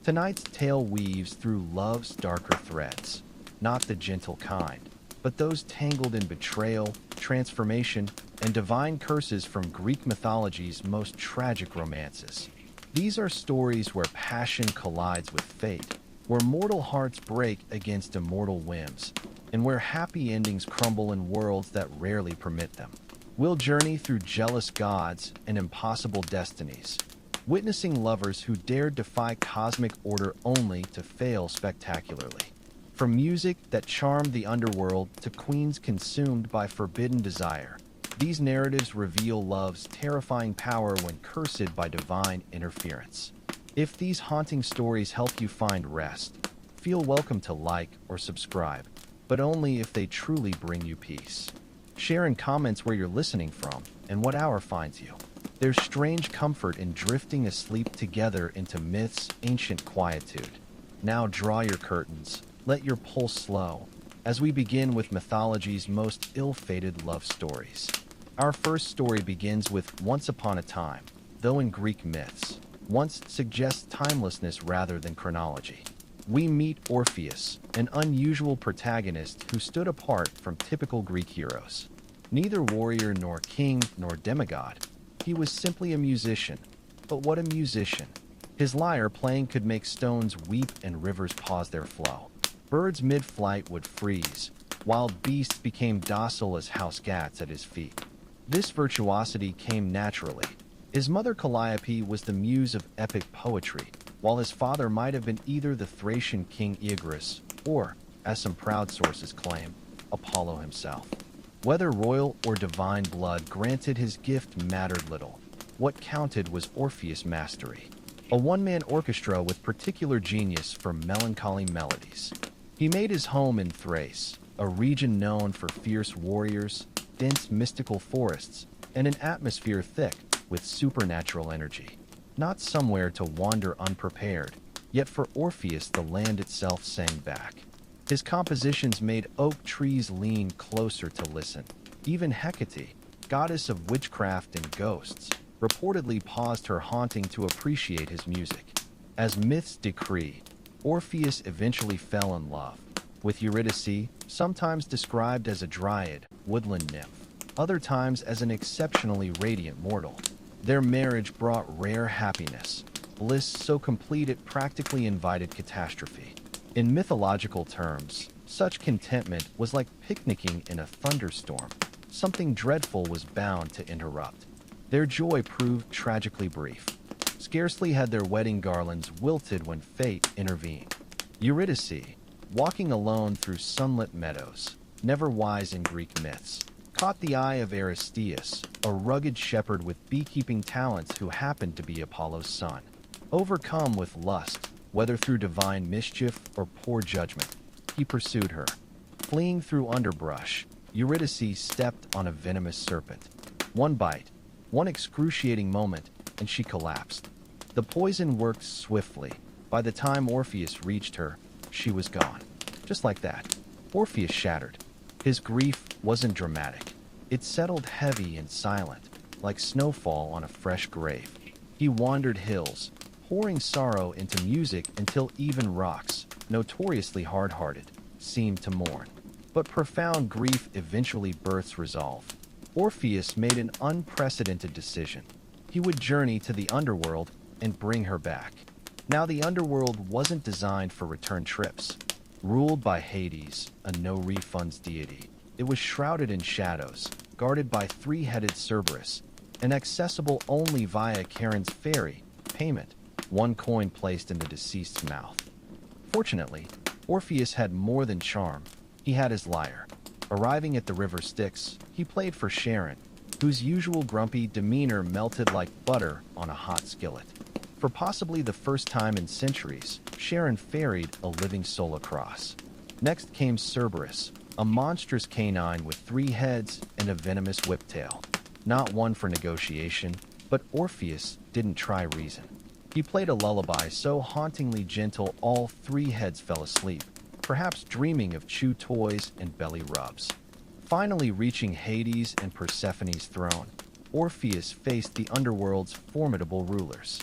Tonight's tale weaves through love's darker threads, not the gentle kind, but those tangled in betrayal, transformation, and divine curses from Greek mythology's most tragic romances. These are stories where passion collides with fate, where mortal hearts break against immortal whims, and where happy endings crumble in worlds that rarely permit them. We'll journey through jealous gods and impossible destinies, witnessing lovers who dared defy cosmic order only to fail spectacularly. From music that charmed the underworld to queens consumed by forbidden desire, these narratives reveal love's terrifying power when cursed by divine interference. If these haunting stories help you find rest, feel welcome to like or subscribe, but only if they truly bring you peace. Share in comments where you're listening from and what hour finds you. There's strange comfort in drifting asleep together into myth's ancient quietude. Now draw your curtains, let your pulse slow, as we begin with mythology's most ill-fated love stories. Our first story begins with once upon a time, though in Greek myths, once suggests timelessness rather than chronology. We meet Orpheus, an unusual protagonist who stood apart from typical Greek heroes. Neither warrior nor king nor demigod, he was simply a musician. But what a musician! His lyre playing could make stones weep and rivers pause their flow. Birds mid-flight would freeze, wild beasts became docile as house cats at his feet. This virtuosity came naturally. His mother Calliope was the muse of epic poetry, while his father might have been either the Thracian king Eurydice or, as some proud sources claim, Apollo himself. Whether royal or divine blood granted his gift mattered little. What counted was Orpheus' mastery, a one-man orchestra with particular genius for melancholy melodies. He made his home in Thrace, a region known for fierce warriors, dense mystical forests, and an atmosphere thick with supernatural energy. Not somewhere to wander unprepared, yet for Orpheus the land itself sang back. His compositions made oak trees lean closer to listen. Even Hecate, goddess of witchcraft and ghosts, reportedly paused her haunting to appreciate his music. As myths decree, Orpheus eventually fell in love with Eurydice, sometimes described as a dryad, woodland nymph, other times as an exceptionally radiant mortal. Their marriage brought rare happiness, bliss so complete it practically invited catastrophe. In mythological terms, such contentment was like picnicking in a thunderstorm. Something dreadful was bound to interrupt. Their joy proved tragically brief. Scarcely had their wedding garlands wilted when fate intervened. Eurydice, walking alone through sunlit meadows, never wise in Greek myths, caught the eye of Aristeus, a rugged shepherd with beekeeping talents who happened to be Apollo's son. Overcome with lust, whether through divine mischief or poor judgment, he pursued her. Fleeing through underbrush, Eurydice stepped on a venomous serpent. One bite, one excruciating moment, and she collapsed. The poison worked swiftly. By the time Orpheus reached her, she was gone. Just like that, Orpheus shattered. His grief wasn't dramatic. It settled heavy and silent, like snowfall on a fresh grave. He wandered hills, pouring sorrow into music until even rocks, notoriously hard-hearted, seemed to mourn. But profound grief eventually births resolve. Orpheus made an unprecedented decision. He would journey to the underworld and bring her back. Now the underworld wasn't designed for return trips. Ruled by Hades, a no-refunds deity, it was shrouded in shadows, guarded by three-headed Cerberus, and accessible only via Charon's ferry, payment, one coin placed in the deceased's mouth. Fortunately, Orpheus had more than charm. He had his lyre. Arriving at the river Styx, he played for Charon, whose usual grumpy demeanor melted like butter on a hot skillet. For possibly the first time in centuries, Charon ferried a living soul across. Next came Cerberus, a monstrous canine with 3 heads and a venomous whiptail. Not one for negotiation, but Orpheus didn't try reason. He played a lullaby so hauntingly gentle all 3 heads fell asleep, perhaps dreaming of chew toys and belly rubs. Finally reaching Hades and Persephone's throne, Orpheus faced the underworld's formidable rulers.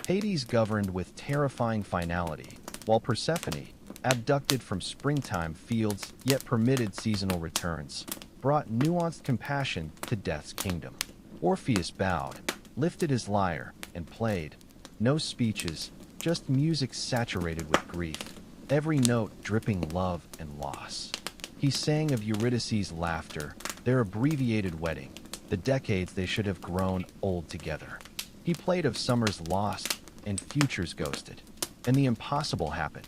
Hades governed with terrifying finality, while Persephone, abducted from springtime fields yet permitted seasonal returns, brought nuanced compassion to Death's kingdom. Orpheus bowed, lifted his lyre, and played. No speeches, just music saturated with grief, every note dripping love and loss. He sang of Eurydice's laughter, their abbreviated wedding, the decades they should have grown old together. He played of summers lost and futures ghosted. And the impossible happened.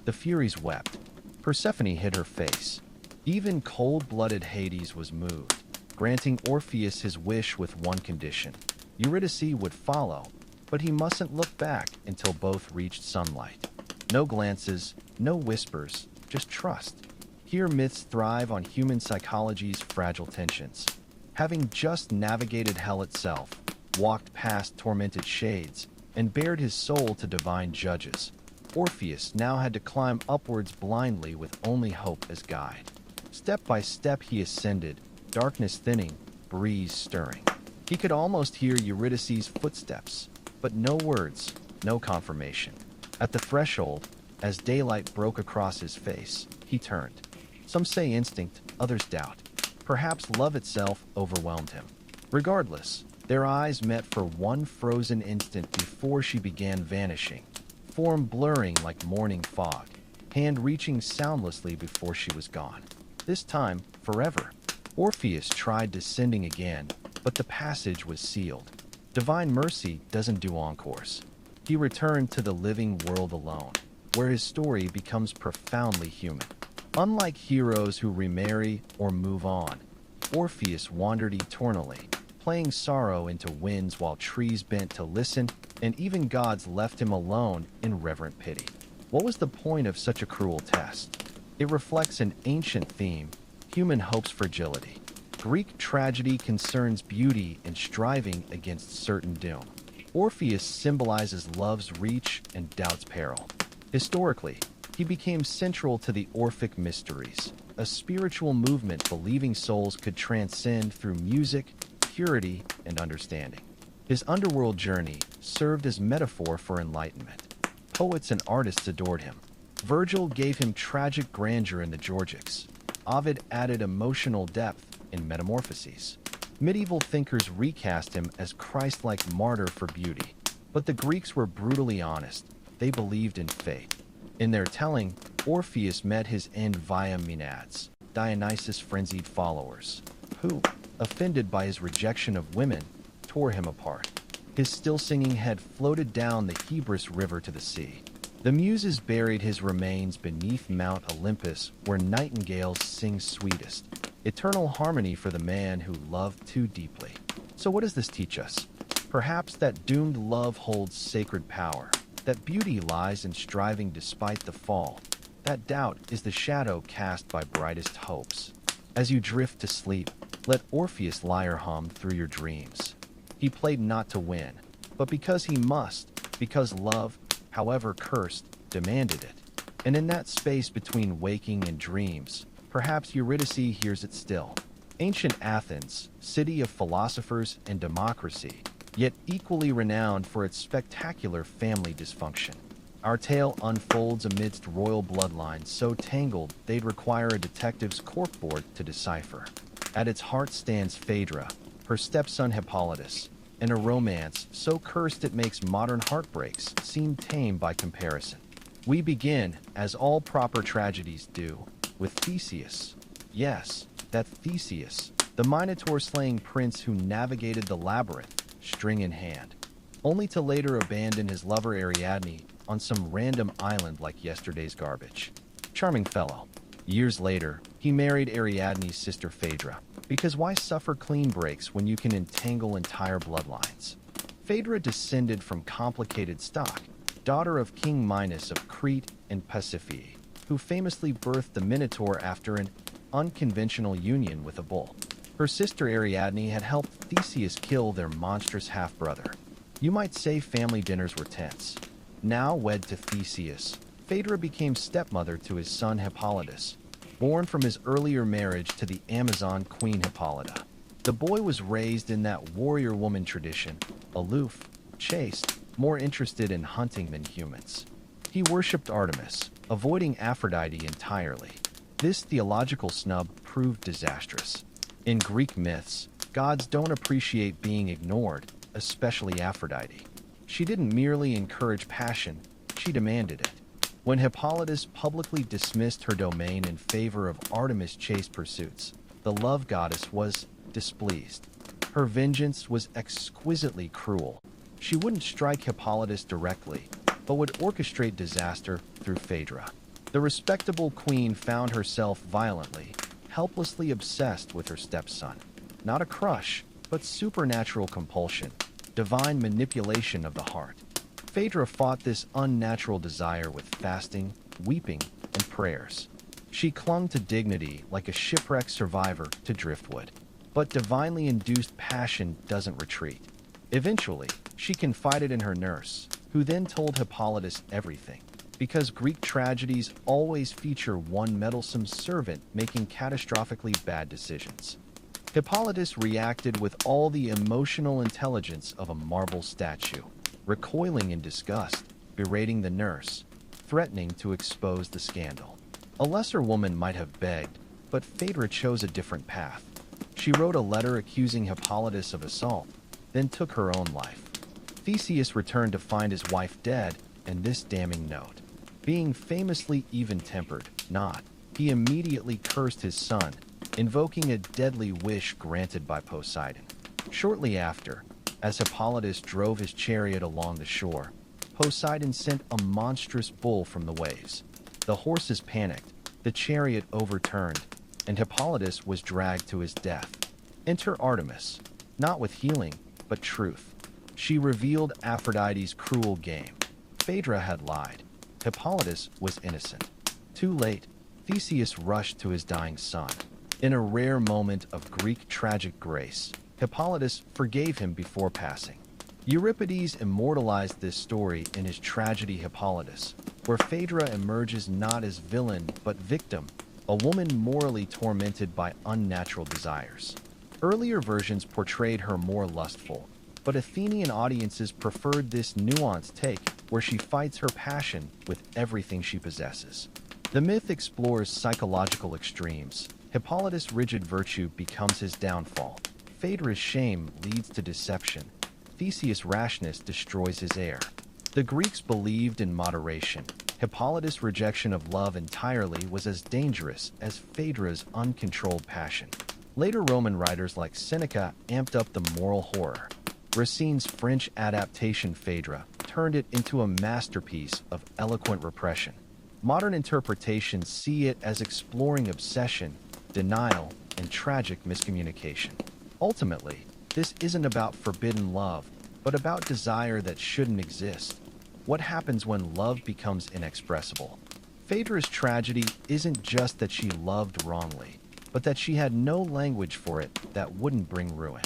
The Furies wept. Persephone hid her face. Even cold-blooded Hades was moved, granting Orpheus his wish with one condition. Eurydice would follow, but he mustn't look back until both reached sunlight. No glances, no whispers, just trust. Here myths thrive on human psychology's fragile tensions. Having just navigated hell itself, walked past tormented shades, and bared his soul to divine judges, Orpheus now had to climb upwards blindly with only hope as guide. Step by step he ascended, darkness thinning, breeze stirring. He could almost hear Eurydice's footsteps, but no words, no confirmation. At the threshold, as daylight broke across his face, he turned. Some say instinct, others doubt. Perhaps love itself overwhelmed him. Regardless, their eyes met for one frozen instant before she began vanishing, form blurring like morning fog, hand reaching soundlessly before she was gone. This time, forever. Orpheus tried descending again, but the passage was sealed. Divine mercy doesn't do encores. He returned to the living world alone, where his story becomes profoundly human. Unlike heroes who remarry or move on, Orpheus wandered eternally, playing sorrow into winds while trees bent to listen, and even gods left him alone in reverent pity. What was the point of such a cruel test? It reflects an ancient theme, human hope's fragility. Greek tragedy concerns beauty and striving against certain doom. Orpheus symbolizes love's reach and doubt's peril. Historically, he became central to the Orphic mysteries, a spiritual movement believing souls could transcend through music, purity, and understanding. His underworld journey served as metaphor for enlightenment. Poets and artists adored him. Virgil gave him tragic grandeur in the Georgics. Ovid added emotional depth in Metamorphoses. Medieval thinkers recast him as Christ-like martyr for beauty. But the Greeks were brutally honest. They believed in fate. In their telling, Orpheus met his end via Maenads, Dionysus' frenzied followers, who, offended by his rejection of women, tore him apart. His still-singing head floated down the Hebrus River to the sea. The Muses buried his remains beneath Mount Olympus, where nightingales sing sweetest. Eternal harmony for the man who loved too deeply. So what does this teach us? Perhaps that doomed love holds sacred power, that beauty lies in striving despite the fall, that doubt is the shadow cast by brightest hopes. As you drift to sleep, let Orpheus' lyre hum through your dreams. He played not to win, but because he must, because love, however cursed, demanded it. And in that space between waking and dreams, perhaps Eurydice hears it still. Ancient Athens, city of philosophers and democracy, yet equally renowned for its spectacular family dysfunction. Our tale unfolds amidst royal bloodlines so tangled they'd require a detective's corkboard to decipher. At its heart stands Phaedra, her stepson Hippolytus, and a romance so cursed it makes modern heartbreaks seem tame by comparison. We begin, as all proper tragedies do, with Theseus. Yes, that Theseus, the Minotaur-slaying prince who navigated the labyrinth, string in hand, only to later abandon his lover Ariadne on some random island like yesterday's garbage. Charming fellow. Years later, he married Ariadne's sister Phaedra, because why suffer clean breaks when you can entangle entire bloodlines? Phaedra descended from complicated stock, daughter of King Minos of Crete and Pasiphae, who famously birthed the Minotaur after an unconventional union with a bull. Her sister Ariadne had helped Theseus kill their monstrous half-brother. You might say family dinners were tense. Now wed to Theseus, Phaedra became stepmother to his son Hippolytus, born from his earlier marriage to the Amazon Queen Hippolyta. The boy was raised in that warrior woman tradition, aloof, chaste, more interested in hunting than humans. He worshipped Artemis, avoiding Aphrodite entirely. This theological snub proved disastrous. In Greek myths, gods don't appreciate being ignored, especially Aphrodite. She didn't merely encourage passion, she demanded it. When Hippolytus publicly dismissed her domain in favor of Artemis' chaste pursuits, the love goddess was displeased. Her vengeance was exquisitely cruel. She wouldn't strike Hippolytus directly, but would orchestrate disaster through Phaedra. The respectable queen found herself violently, helplessly obsessed with her stepson. Not a crush, but supernatural compulsion, divine manipulation of the heart. Phaedra fought this unnatural desire with fasting, weeping, and prayers. She clung to dignity like a shipwrecked survivor to driftwood. But divinely induced passion doesn't retreat. Eventually, she confided in her nurse, who then told Hippolytus everything. Because Greek tragedies always feature one meddlesome servant making catastrophically bad decisions. Hippolytus reacted with all the emotional intelligence of a marble statue, recoiling in disgust, berating the nurse, threatening to expose the scandal. A lesser woman might have begged, but Phaedra chose a different path. She wrote a letter accusing Hippolytus of assault, then took her own life. Theseus returned to find his wife dead, and this damning note. Being famously even-tempered, he immediately cursed his son, invoking a deadly wish granted by Poseidon. Shortly after, as Hippolytus drove his chariot along the shore, Poseidon sent a monstrous bull from the waves. The horses panicked, the chariot overturned, and Hippolytus was dragged to his death. Enter Artemis, not with healing, but truth. She revealed Aphrodite's cruel game. Phaedra had lied. Hippolytus was innocent. Too late, Theseus rushed to his dying son. In a rare moment of Greek tragic grace, Hippolytus forgave him before passing. Euripides immortalized this story in his tragedy Hippolytus, where Phaedra emerges not as villain but victim, a woman morally tormented by unnatural desires. Earlier versions portrayed her more lustful, but Athenian audiences preferred this nuanced take where she fights her passion with everything she possesses. The myth explores psychological extremes. Hippolytus' rigid virtue becomes his downfall. Phaedra's shame leads to deception. Theseus' rashness destroys his heir. The Greeks believed in moderation. Hippolytus' rejection of love entirely was as dangerous as Phaedra's uncontrolled passion. Later Roman writers like Seneca amped up the moral horror. Racine's French adaptation Phaedra turned it into a masterpiece of eloquent repression. Modern interpretations see it as exploring obsession, denial, and tragic miscommunication. Ultimately, this isn't about forbidden love, but about desire that shouldn't exist. What happens when love becomes inexpressible? Phaedra's tragedy isn't just that she loved wrongly, but that she had no language for it that wouldn't bring ruin.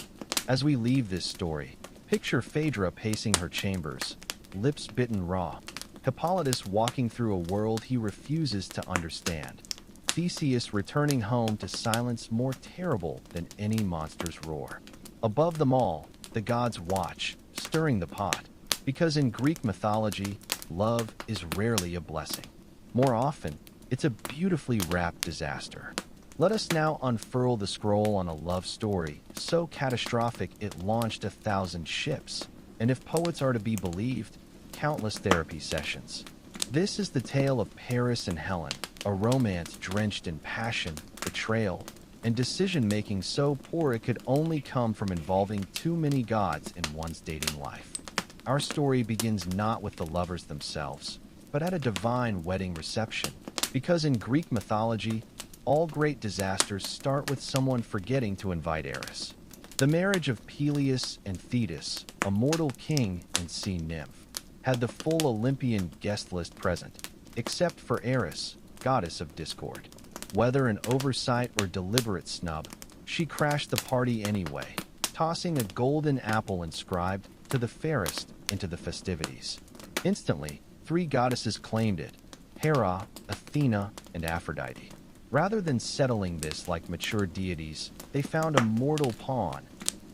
As we leave this story, picture Phaedra pacing her chambers, lips bitten raw, Hippolytus walking through a world he refuses to understand, Theseus returning home to silence more terrible than any monster's roar. Above them all, the gods watch, stirring the pot, because in Greek mythology, love is rarely a blessing. More often, it's a beautifully wrapped disaster. Let us now unfurl the scroll on a love story so catastrophic it launched 1,000 ships, and if poets are to be believed, countless therapy sessions. This is the tale of Paris and Helen, a romance drenched in passion, betrayal, and decision-making so poor it could only come from involving too many gods in one's dating life. Our story begins not with the lovers themselves, but at a divine wedding reception, because in Greek mythology, all great disasters start with someone forgetting to invite Eris. The marriage of Peleus and Thetis, a mortal king and sea nymph, had the full Olympian guest list present, except for Eris, goddess of discord. Whether an oversight or deliberate snub, she crashed the party anyway, tossing a golden apple inscribed "to the fairest" into the festivities. Instantly, 3 goddesses claimed it: Hera, Athena, and Aphrodite. Rather than settling this like mature deities, they found a mortal pawn,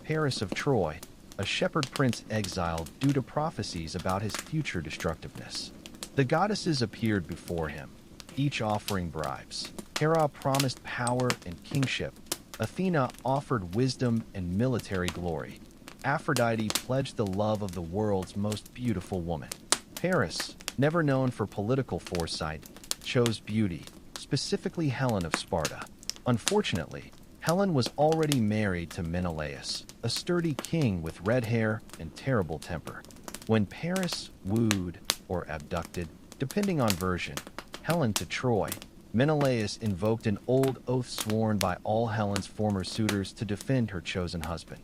Paris of Troy, a shepherd prince exiled due to prophecies about his future destructiveness. The goddesses appeared before him, each offering bribes. Hera promised power and kingship. Athena offered wisdom and military glory. Aphrodite pledged the love of the world's most beautiful woman. Paris, never known for political foresight, chose beauty, specifically Helen of Sparta. Unfortunately, Helen was already married to Menelaus, a sturdy king with red hair and terrible temper. When Paris wooed or abducted, depending on version, Helen to Troy, Menelaus invoked an old oath sworn by all Helen's former suitors to defend her chosen husband.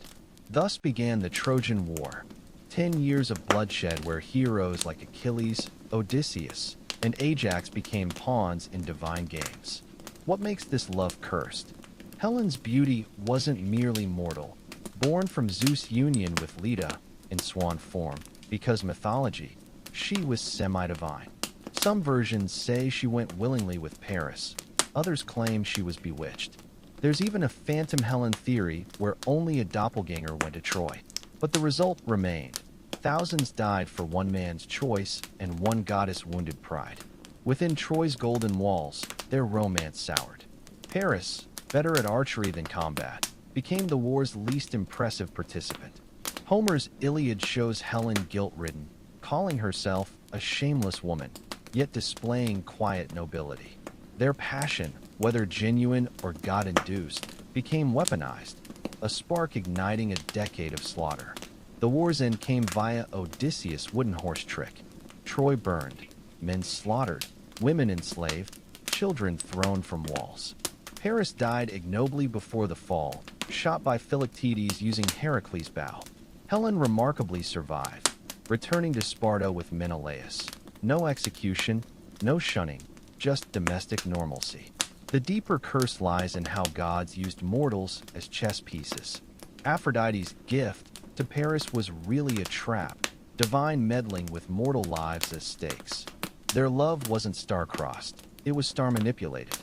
Thus began the Trojan War, 10 years of bloodshed where heroes like Achilles, Odysseus, and Ajax became pawns in divine games. What makes this love cursed? Helen's beauty wasn't merely mortal, born from Zeus' union with Leda in swan form, because mythology, she was semi-divine. Some versions say she went willingly with Paris, others claim she was bewitched. There's even a phantom Helen theory where only a doppelganger went to Troy. But the result remained. Thousands died for one man's choice and one goddess wounded pride. Within Troy's golden walls, their romance soured. Paris, better at archery than combat, became the war's least impressive participant. Homer's Iliad shows Helen guilt-ridden, calling herself a shameless woman, yet displaying quiet nobility. Their passion, whether genuine or god-induced, became weaponized, a spark igniting a decade of slaughter. The war's end came via Odysseus' wooden horse trick. Troy burned, men slaughtered, women enslaved, children thrown from walls. Paris died ignobly before the fall, shot by Philoctetes using Heracles' bow. Helen remarkably survived, returning to Sparta with Menelaus. No execution, no shunning, just domestic normalcy. The deeper curse lies in how gods used mortals as chess pieces. Aphrodite's gift to Paris was really a trap, divine meddling with mortal lives as stakes. Their love wasn't star-crossed, it was star-manipulated.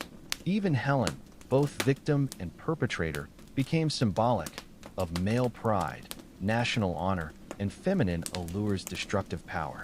Even Helen, both victim and perpetrator, became symbolic of male pride, national honor, and feminine allure's destructive power.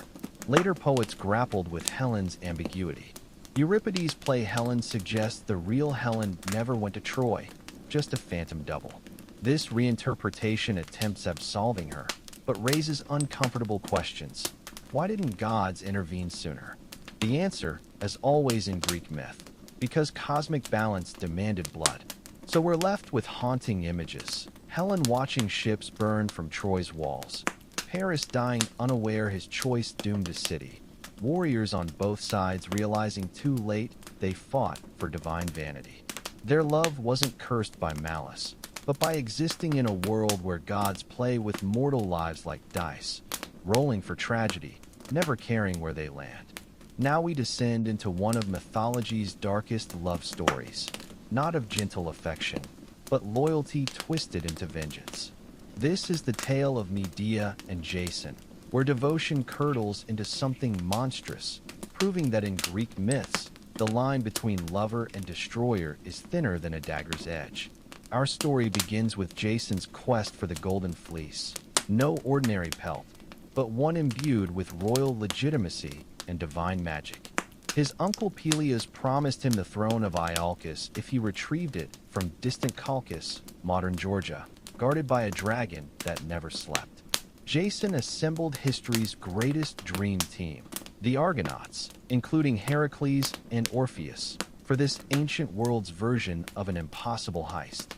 Later poets grappled with Helen's ambiguity. Euripides' play Helen suggests the real Helen never went to Troy, just a phantom double. This reinterpretation attempts absolving her, but raises uncomfortable questions. Why didn't gods intervene sooner? The answer, as always in Greek myth, because cosmic balance demanded blood. So we're left with haunting images. Helen watching ships burn from Troy's walls. Paris dying unaware his choice doomed a city. Warriors on both sides realizing too late they fought for divine vanity. Their love wasn't cursed by malice, but by existing in a world where gods play with mortal lives like dice, rolling for tragedy, never caring where they land. Now we descend into one of mythology's darkest love stories, not of gentle affection, but loyalty twisted into vengeance. This is the tale of Medea and Jason, where devotion curdles into something monstrous, proving that in Greek myths, the line between lover and destroyer is thinner than a dagger's edge. Our story begins with Jason's quest for the Golden Fleece, no ordinary pelt, but one imbued with royal legitimacy and divine magic. His uncle Peleus promised him the throne of Iolcus if he retrieved it from distant Colchis, modern Georgia, guarded by a dragon that never slept. Jason assembled history's greatest dream team, the Argonauts, including Heracles and Orpheus, for this ancient world's version of an impossible heist.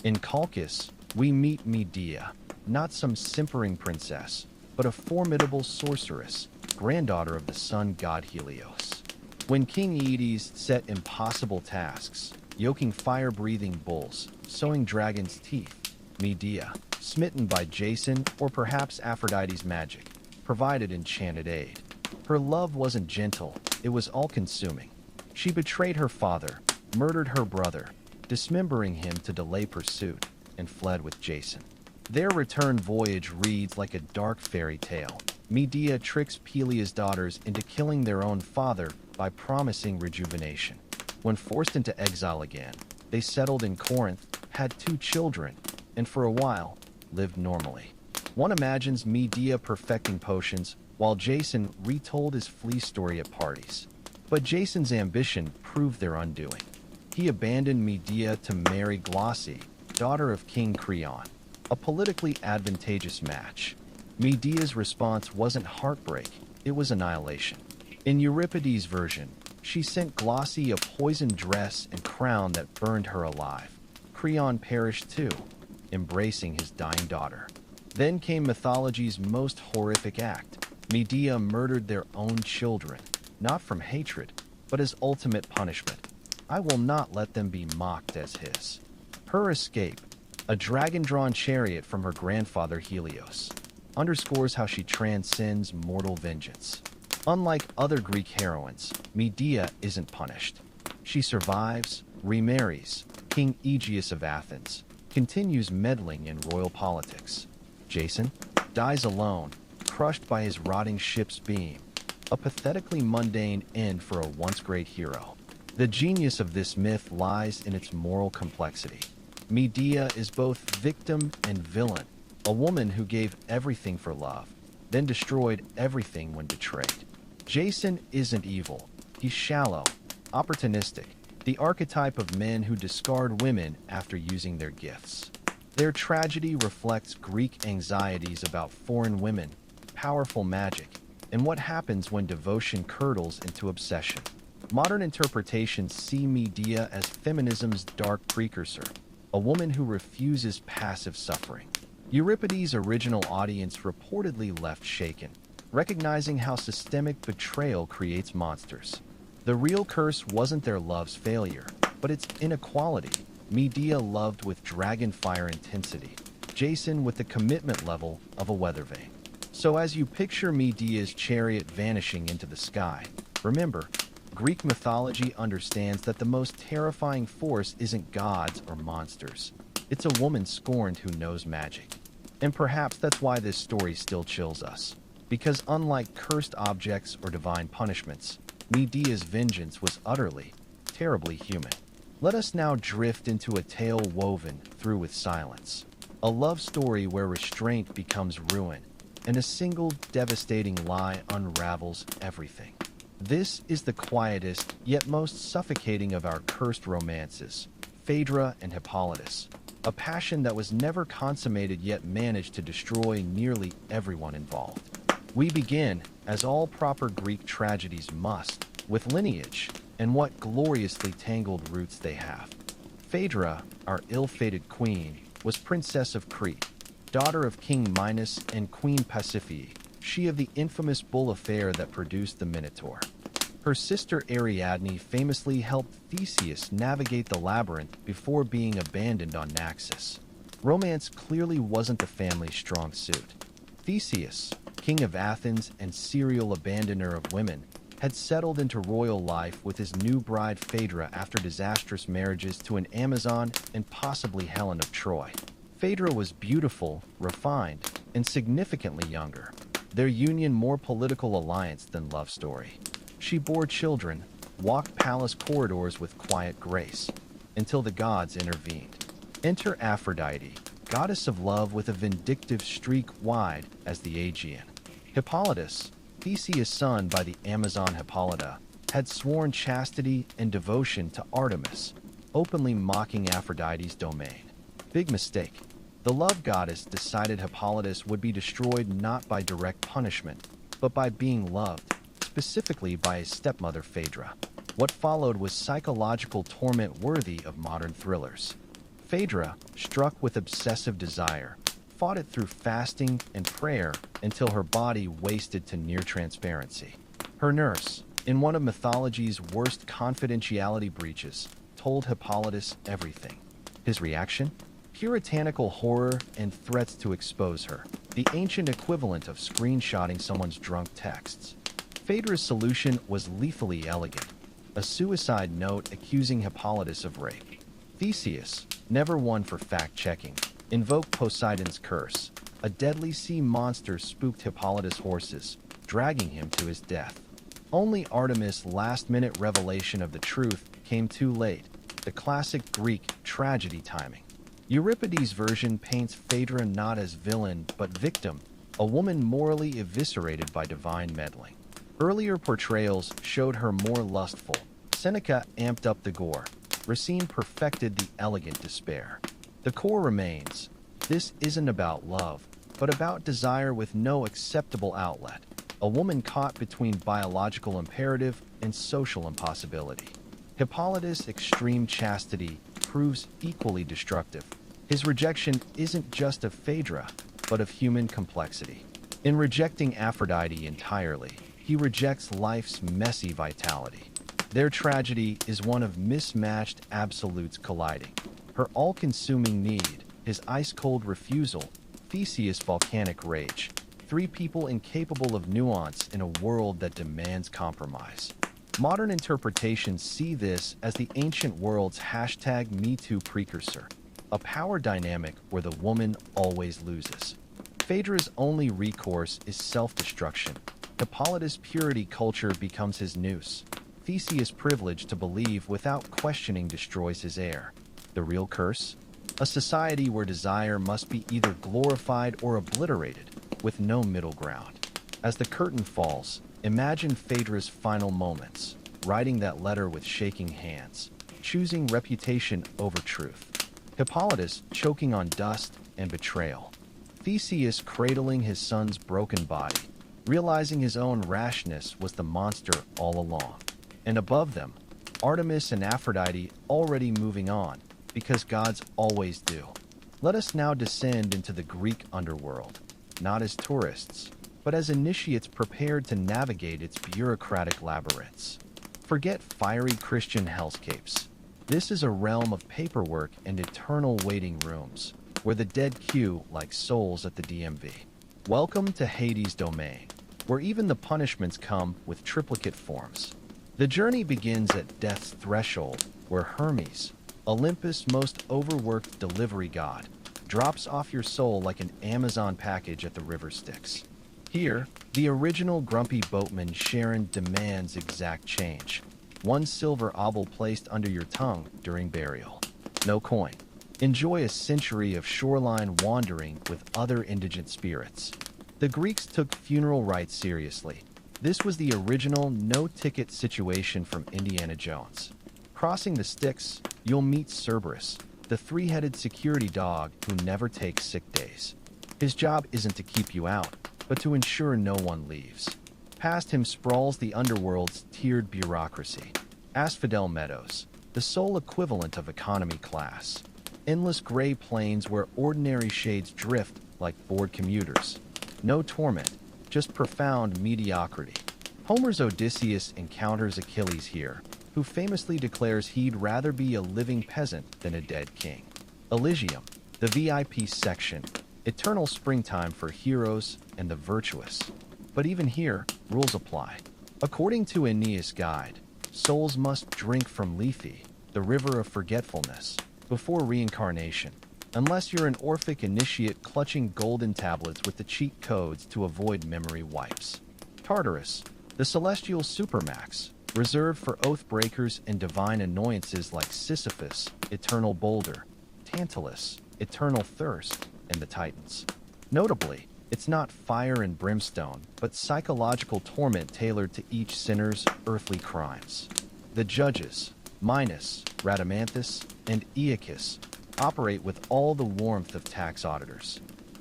In Colchis, we meet Medea, not some simpering princess, but a formidable sorceress, granddaughter of the sun god Helios. When King Aedes set impossible tasks, yoking fire-breathing bulls, sowing dragons' teeth, Medea, smitten by Jason or perhaps Aphrodite's magic, provided enchanted aid. Her love wasn't gentle, it was all-consuming. She betrayed her father, murdered her brother, dismembering him to delay pursuit, and fled with Jason. Their return voyage reads like a dark fairy tale. Medea tricks Peleus' daughters into killing their own father by promising rejuvenation. When forced into exile again, they settled in Corinth, had 2 children, and for a while, lived normally. One imagines Medea perfecting potions, while Jason retold his fleece story at parties. But Jason's ambition proved their undoing. He abandoned Medea to marry Glauce, daughter of King Creon, a politically advantageous match. Medea's response wasn't heartbreak, it was annihilation. In Euripides' version, she sent Glauce a poisoned dress and crown that burned her alive. Creon perished too, embracing his dying daughter. Then came Mythology's most horrific act. Medea murdered their own children, not from hatred, but as ultimate punishment. I will not let them be mocked as his. Her escape, a dragon-drawn chariot from her grandfather Helios, underscores how she transcends mortal vengeance. Unlike other Greek heroines, Medea isn't punished. She survives, remarries, King Aegeus of Athens, continues meddling in royal politics. Jason dies alone, crushed by his rotting ship's beam, a pathetically mundane end for a once great hero. The genius of this myth lies in its moral complexity. Medea is both victim and villain, a woman who gave everything for love, then destroyed everything when betrayed. Jason isn't evil. He's shallow, opportunistic, the archetype of men who discard women after using their gifts. Their tragedy reflects Greek anxieties about foreign women, powerful magic, and what happens when devotion curdles into obsession. Modern interpretations see Medea as feminism's dark precursor, a woman who refuses passive suffering. Euripides' original audience reportedly left shaken, recognizing how systemic betrayal creates monsters. The real curse wasn't their love's failure, but its inequality. Medea loved with dragon fire intensity, Jason with the commitment level of a weather vane. So as you picture Medea's chariot vanishing into the sky, remember, Greek mythology understands that the most terrifying force isn't gods or monsters. It's a woman scorned who knows magic. And perhaps that's why this story still chills us. Because unlike cursed objects or divine punishments, Medea's vengeance was utterly, terribly human. Let us now drift into a tale woven through with silence. A love story where restraint becomes ruin, and a single devastating lie unravels everything. This is the quietest, yet most suffocating of our cursed romances, Phaedra and Hippolytus, a passion that was never consummated yet managed to destroy nearly everyone involved. We begin, as all proper Greek tragedies must, with lineage and what gloriously tangled roots they have. Phaedra, our ill-fated queen, was princess of Crete, daughter of King Minos and Queen Pasiphae, she of the infamous bull affair that produced the Minotaur. Her sister Ariadne famously helped Theseus navigate the labyrinth before being abandoned on Naxos. Romance clearly wasn't the family's strong suit. Theseus, king of Athens and serial abandoner of women, had settled into royal life with his new bride Phaedra after disastrous marriages to an Amazon and possibly Helen of Troy. Phaedra was beautiful, refined, and significantly younger, their union more political alliance than love story. She bore children, walked palace corridors with quiet grace, until the gods intervened. Enter Aphrodite, goddess of love with a vindictive streak wide as the Aegean. Hippolytus, Theseus' son by the Amazon Hippolyta, had sworn chastity and devotion to Artemis, openly mocking Aphrodite's domain. Big mistake. The love goddess decided Hippolytus would be destroyed not by direct punishment, but by being loved, specifically by his stepmother Phaedra. What followed was psychological torment worthy of modern thrillers. Phaedra, struck with obsessive desire, fought it through fasting and prayer until her body wasted to near transparency. Her nurse, in one of mythology's worst confidentiality breaches, told Hippolytus everything. His reaction? Puritanical horror and threats to expose her, the ancient equivalent of screenshotting someone's drunk texts. Phaedra's solution was lethally elegant, a suicide note accusing Hippolytus of rape. Theseus, never one for fact-checking, invoked Poseidon's curse. A deadly sea monster spooked Hippolytus' horses, dragging him to his death. Only Artemis' last-minute revelation of the truth came too late, the classic Greek tragedy timing. Euripides' version paints Phaedra not as villain but victim, a woman morally eviscerated by divine meddling. Earlier portrayals showed her more lustful. Seneca amped up the gore. Racine perfected the elegant despair. The core remains. This isn't about love, but about desire with no acceptable outlet. A woman caught between biological imperative and social impossibility. Hippolytus' extreme chastity proves equally destructive. His rejection isn't just of Phaedra, but of human complexity. In rejecting Aphrodite entirely, he rejects life's messy vitality. Their tragedy is one of mismatched absolutes colliding. Her all-consuming need, his ice-cold refusal, Theseus' volcanic rage. Three people incapable of nuance in a world that demands compromise. Modern interpretations see this as the ancient world's #MeToo precursor, a power dynamic where the woman always loses. Phaedra's only recourse is self-destruction. Hippolytus' purity culture becomes his noose. Theseus' privilege to believe without questioning destroys his heir. The real curse? A society where desire must be either glorified or obliterated, with no middle ground. As the curtain falls, imagine Phaedra's final moments, writing that letter with shaking hands, choosing reputation over truth. Hippolytus choking on dust and betrayal. Theseus cradling his son's broken body, realizing his own rashness was the monster all along. And above them, Artemis and Aphrodite already moving on, because gods always do. Let us now descend into the Greek underworld, not as tourists, but as initiates prepared to navigate its bureaucratic labyrinths. Forget fiery Christian hellscapes. This is a realm of paperwork and eternal waiting rooms, where the dead queue like souls at the DMV. Welcome to Hades' domain, where even the punishments come with triplicate forms. The journey begins at death's threshold, where Hermes, Olympus' most overworked delivery god, drops off your soul like an Amazon package at the river Styx. Here, the original grumpy boatman Charon demands exact change. 1 silver obol placed under your tongue during burial. No coin. Enjoy a century of shoreline wandering with other indigent spirits. The Greeks took funeral rites seriously. This was the original no-ticket situation from Indiana Jones. Crossing the Styx, you'll meet Cerberus, the three-headed security dog who never takes sick days. His job isn't to keep you out, but to ensure no one leaves. Past him sprawls the underworld's tiered bureaucracy. Asphodel Meadows, the sole equivalent of economy class. Endless gray plains where ordinary shades drift like bored commuters. No torment, just profound mediocrity. Homer's Odysseus encounters Achilles here, who famously declares he'd rather be a living peasant than a dead king. Elysium, the VIP section, eternal springtime for heroes and the virtuous. But even here, rules apply. According to Aeneas' guide, souls must drink from Lethe, the river of forgetfulness, before reincarnation, unless you're an Orphic initiate clutching golden tablets with the cheat codes to avoid memory wipes. Tartarus, the celestial supermax, reserved for oath breakers and divine annoyances like Sisyphus, eternal boulder, Tantalus, eternal thirst, and the Titans. Notably, it's not fire and brimstone, but psychological torment tailored to each sinner's earthly crimes. The judges, Minos, Rhadamanthus, and Aeacus, operate with all the warmth of tax auditors.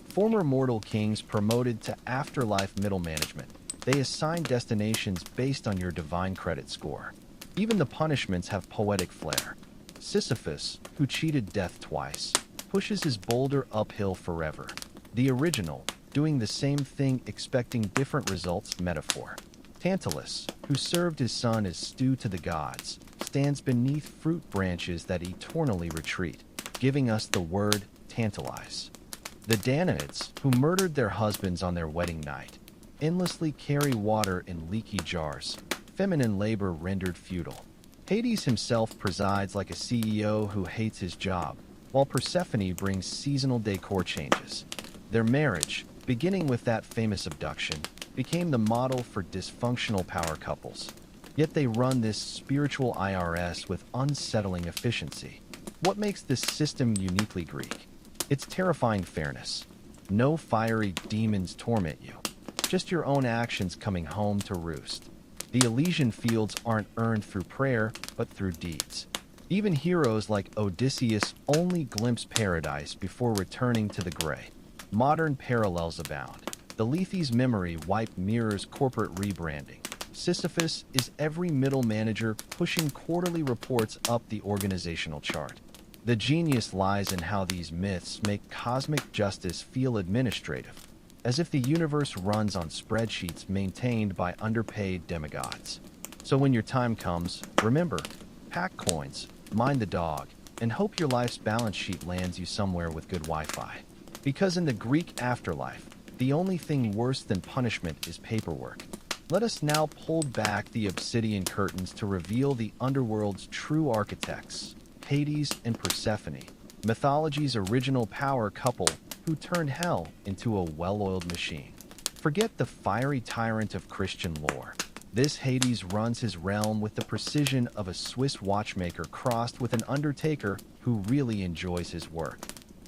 Former mortal kings promoted to afterlife middle management, they assign destinations based on your divine credit score. Even the punishments have poetic flair. Sisyphus, who cheated death twice, pushes his boulder uphill forever. The original, doing the same thing expecting different results metaphor. Tantalus, who served his son as stew to the gods, stands beneath fruit branches that eternally retreat, giving us the word tantalize. The Danaids, who murdered their husbands on their wedding night, endlessly carry water in leaky jars, feminine labor rendered futile. Hades himself presides like a CEO who hates his job, while Persephone brings seasonal decor changes. Their marriage, beginning with that famous abduction, became the model for dysfunctional power couples. Yet they run this spiritual IRS with unsettling efficiency. What makes this system uniquely Greek? Its terrifying fairness. No fiery demons torment you, just your own actions coming home to roost. The Elysian fields aren't earned through prayer, but through deeds. Even heroes like Odysseus only glimpse paradise before returning to the gray. Modern parallels abound. The Lethe's memory wipe mirrors corporate rebranding. Sisyphus is every middle manager pushing quarterly reports up the organizational chart. The genius lies in how these myths make cosmic justice feel administrative, as if the universe runs on spreadsheets maintained by underpaid demigods. So when your time comes, remember, pack coins, mind the dog, and hope your life's balance sheet lands you somewhere with good Wi-Fi. Because in the Greek afterlife, the only thing worse than punishment is paperwork. Let us now pull back the obsidian curtains to reveal the underworld's true architects, Hades and Persephone, mythology's original power couple who turned hell into a well-oiled machine. Forget the fiery tyrant of Christian lore. This Hades runs his realm with the precision of a Swiss watchmaker crossed with an undertaker who really enjoys his work.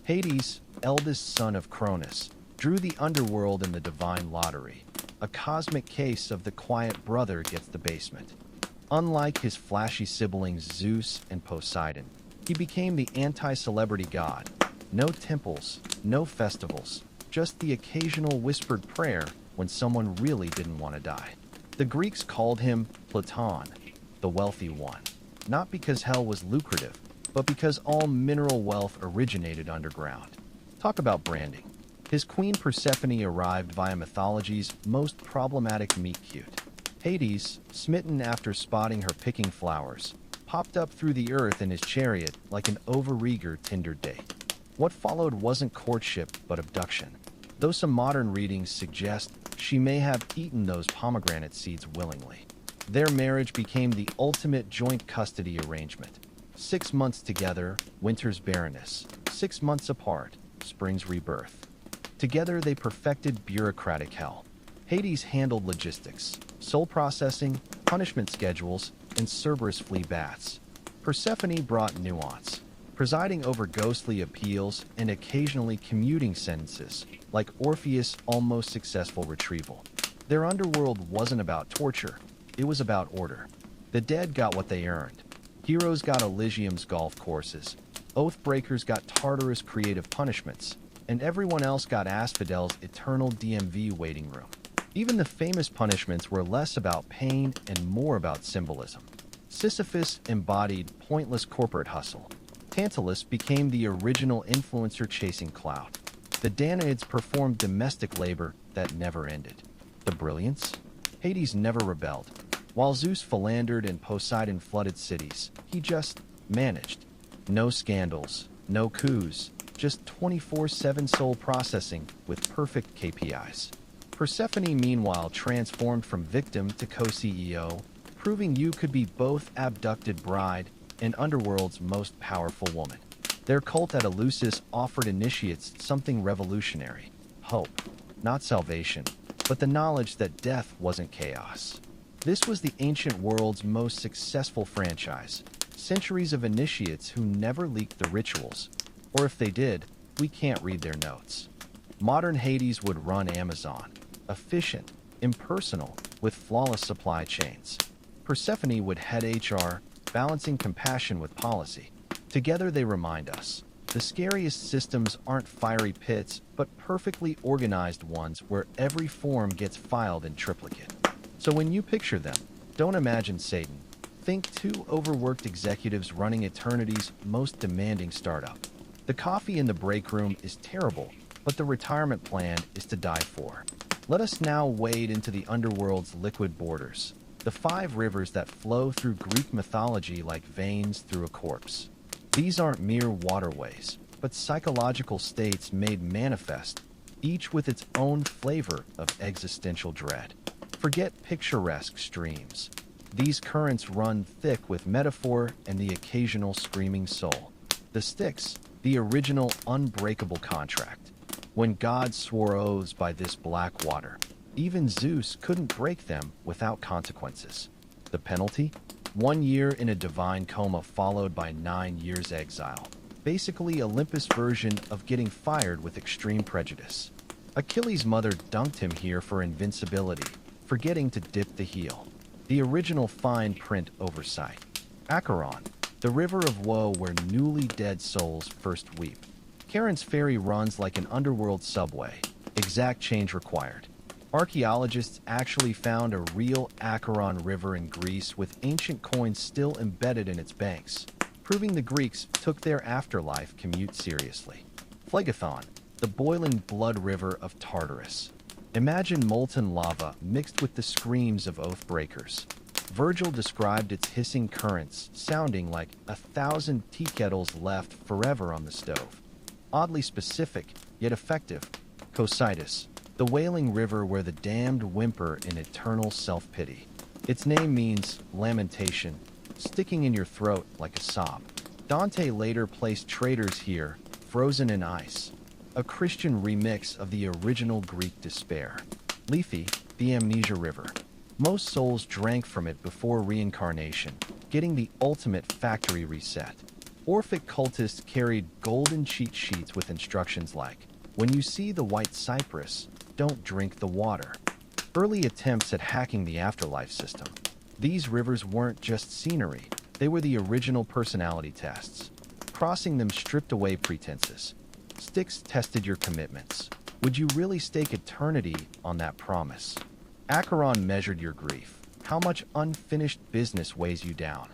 Hades, eldest son of Cronus, drew the underworld in the divine lottery. A cosmic case of the quiet brother gets the basement. Unlike his flashy siblings Zeus and Poseidon, he became the anti-celebrity god. No temples, no festivals, just the occasional whispered prayer when someone really didn't want to die. The Greeks called him Platon, the wealthy one, not because hell was lucrative, but because all mineral wealth originated underground. Talk about branding. His queen Persephone arrived via mythology's most problematic meet-cute. Hades, smitten after spotting her picking flowers, popped up through the earth in his chariot like an overeager Tinder date. What followed wasn't courtship, but abduction. Though some modern readings suggest she may have eaten those pomegranate seeds willingly. Their marriage became the ultimate joint custody arrangement. 6 months together, winter's barrenness. 6 months apart, spring's rebirth. Together they perfected bureaucratic hell. Hades handled logistics, soul processing, punishment schedules, and Cerberus flea baths. Persephone brought nuance, presiding over ghostly appeals and occasionally commuting sentences, like Orpheus' almost successful retrieval. Their underworld wasn't about torture, it was about order. The dead got what they earned. Heroes got Elysium's golf courses, Oathbreakers got Tartarus' creative punishments, and everyone else got Asphodel's eternal DMV waiting room. Even the famous punishments were less about pain and more about symbolism. Sisyphus embodied pointless corporate hustle. Tantalus became the original influencer chasing clout. The Danaids performed domestic labor that never ended. The brilliance? Hades never rebelled. While Zeus philandered and Poseidon flooded cities, he just managed. No scandals, no coups, just 24/7 soul processing with perfect KPIs. Persephone, meanwhile, transformed from victim to co-CEO, proving you could be both abducted bride and underworld's most powerful woman. Their cult at Eleusis offered initiates something revolutionary: hope. Not salvation, but the knowledge that death wasn't chaos. This was the ancient world's most successful franchise. Centuries of initiates who never leaked the rituals. Or if they did, we can't read their notes. Modern Hades would run Amazon. Efficient, impersonal, with flawless supply chains. Persephone would head HR, balancing compassion with policy. Together they remind us, the scariest systems aren't fiery pits, but perfectly organized ones where every form gets filed in triplicate. So when you picture them, don't imagine Satan. Think two overworked executives running eternity's most demanding startup. The coffee in the break room is terrible, but the retirement plan is to die for. Let us now wade into the underworld's liquid borders, the 5 rivers that flow through Greek mythology like veins through a corpse. These aren't mere waterways, but psychological states made manifest, each with its own flavor of existential dread. Forget picturesque streams. These currents run thick with metaphor and the occasional screaming soul. The Styx, the original unbreakable contract. When gods swore oaths by this black water, even Zeus couldn't break them without consequences. The penalty? 1 year in a divine coma followed by 9 years exile. Basically Olympus' version of getting fired with extreme prejudice. Achilles' mother dunked him here for invincibility, forgetting to dip the heel. The original fine print oversight. Acheron, the river of woe where newly dead souls first weep. Charon's ferry runs like an underworld subway. Exact change required. Archaeologists actually found a real Acheron river in Greece with ancient coins still embedded in its banks, proving the Greeks took their afterlife commute seriously. Phlegethon, the boiling blood river of Tartarus. Imagine molten lava mixed with the screams of oath breakers. Virgil described its hissing currents, sounding like 1,000 tea kettles left forever on the stove. Oddly specific, yet effective. Cocytus, the wailing river where the damned whimper in eternal self-pity. Its name means lamentation, sticking in your throat like a sob. Dante later placed traitors here, frozen in ice. A Christian remix of the original Greek despair. Lethe, the amnesia river. Most souls drank from it before reincarnation, getting the ultimate factory reset. Orphic cultists carried golden cheat sheets with instructions like, when you see the white cypress, don't drink the water. Early attempts at hacking the afterlife system. These rivers weren't just scenery, they were the original personality tests. Crossing them stripped away pretenses. Styx tested your commitments. Would you really stake eternity on that promise? Acheron measured your grief. How much unfinished business weighs you down?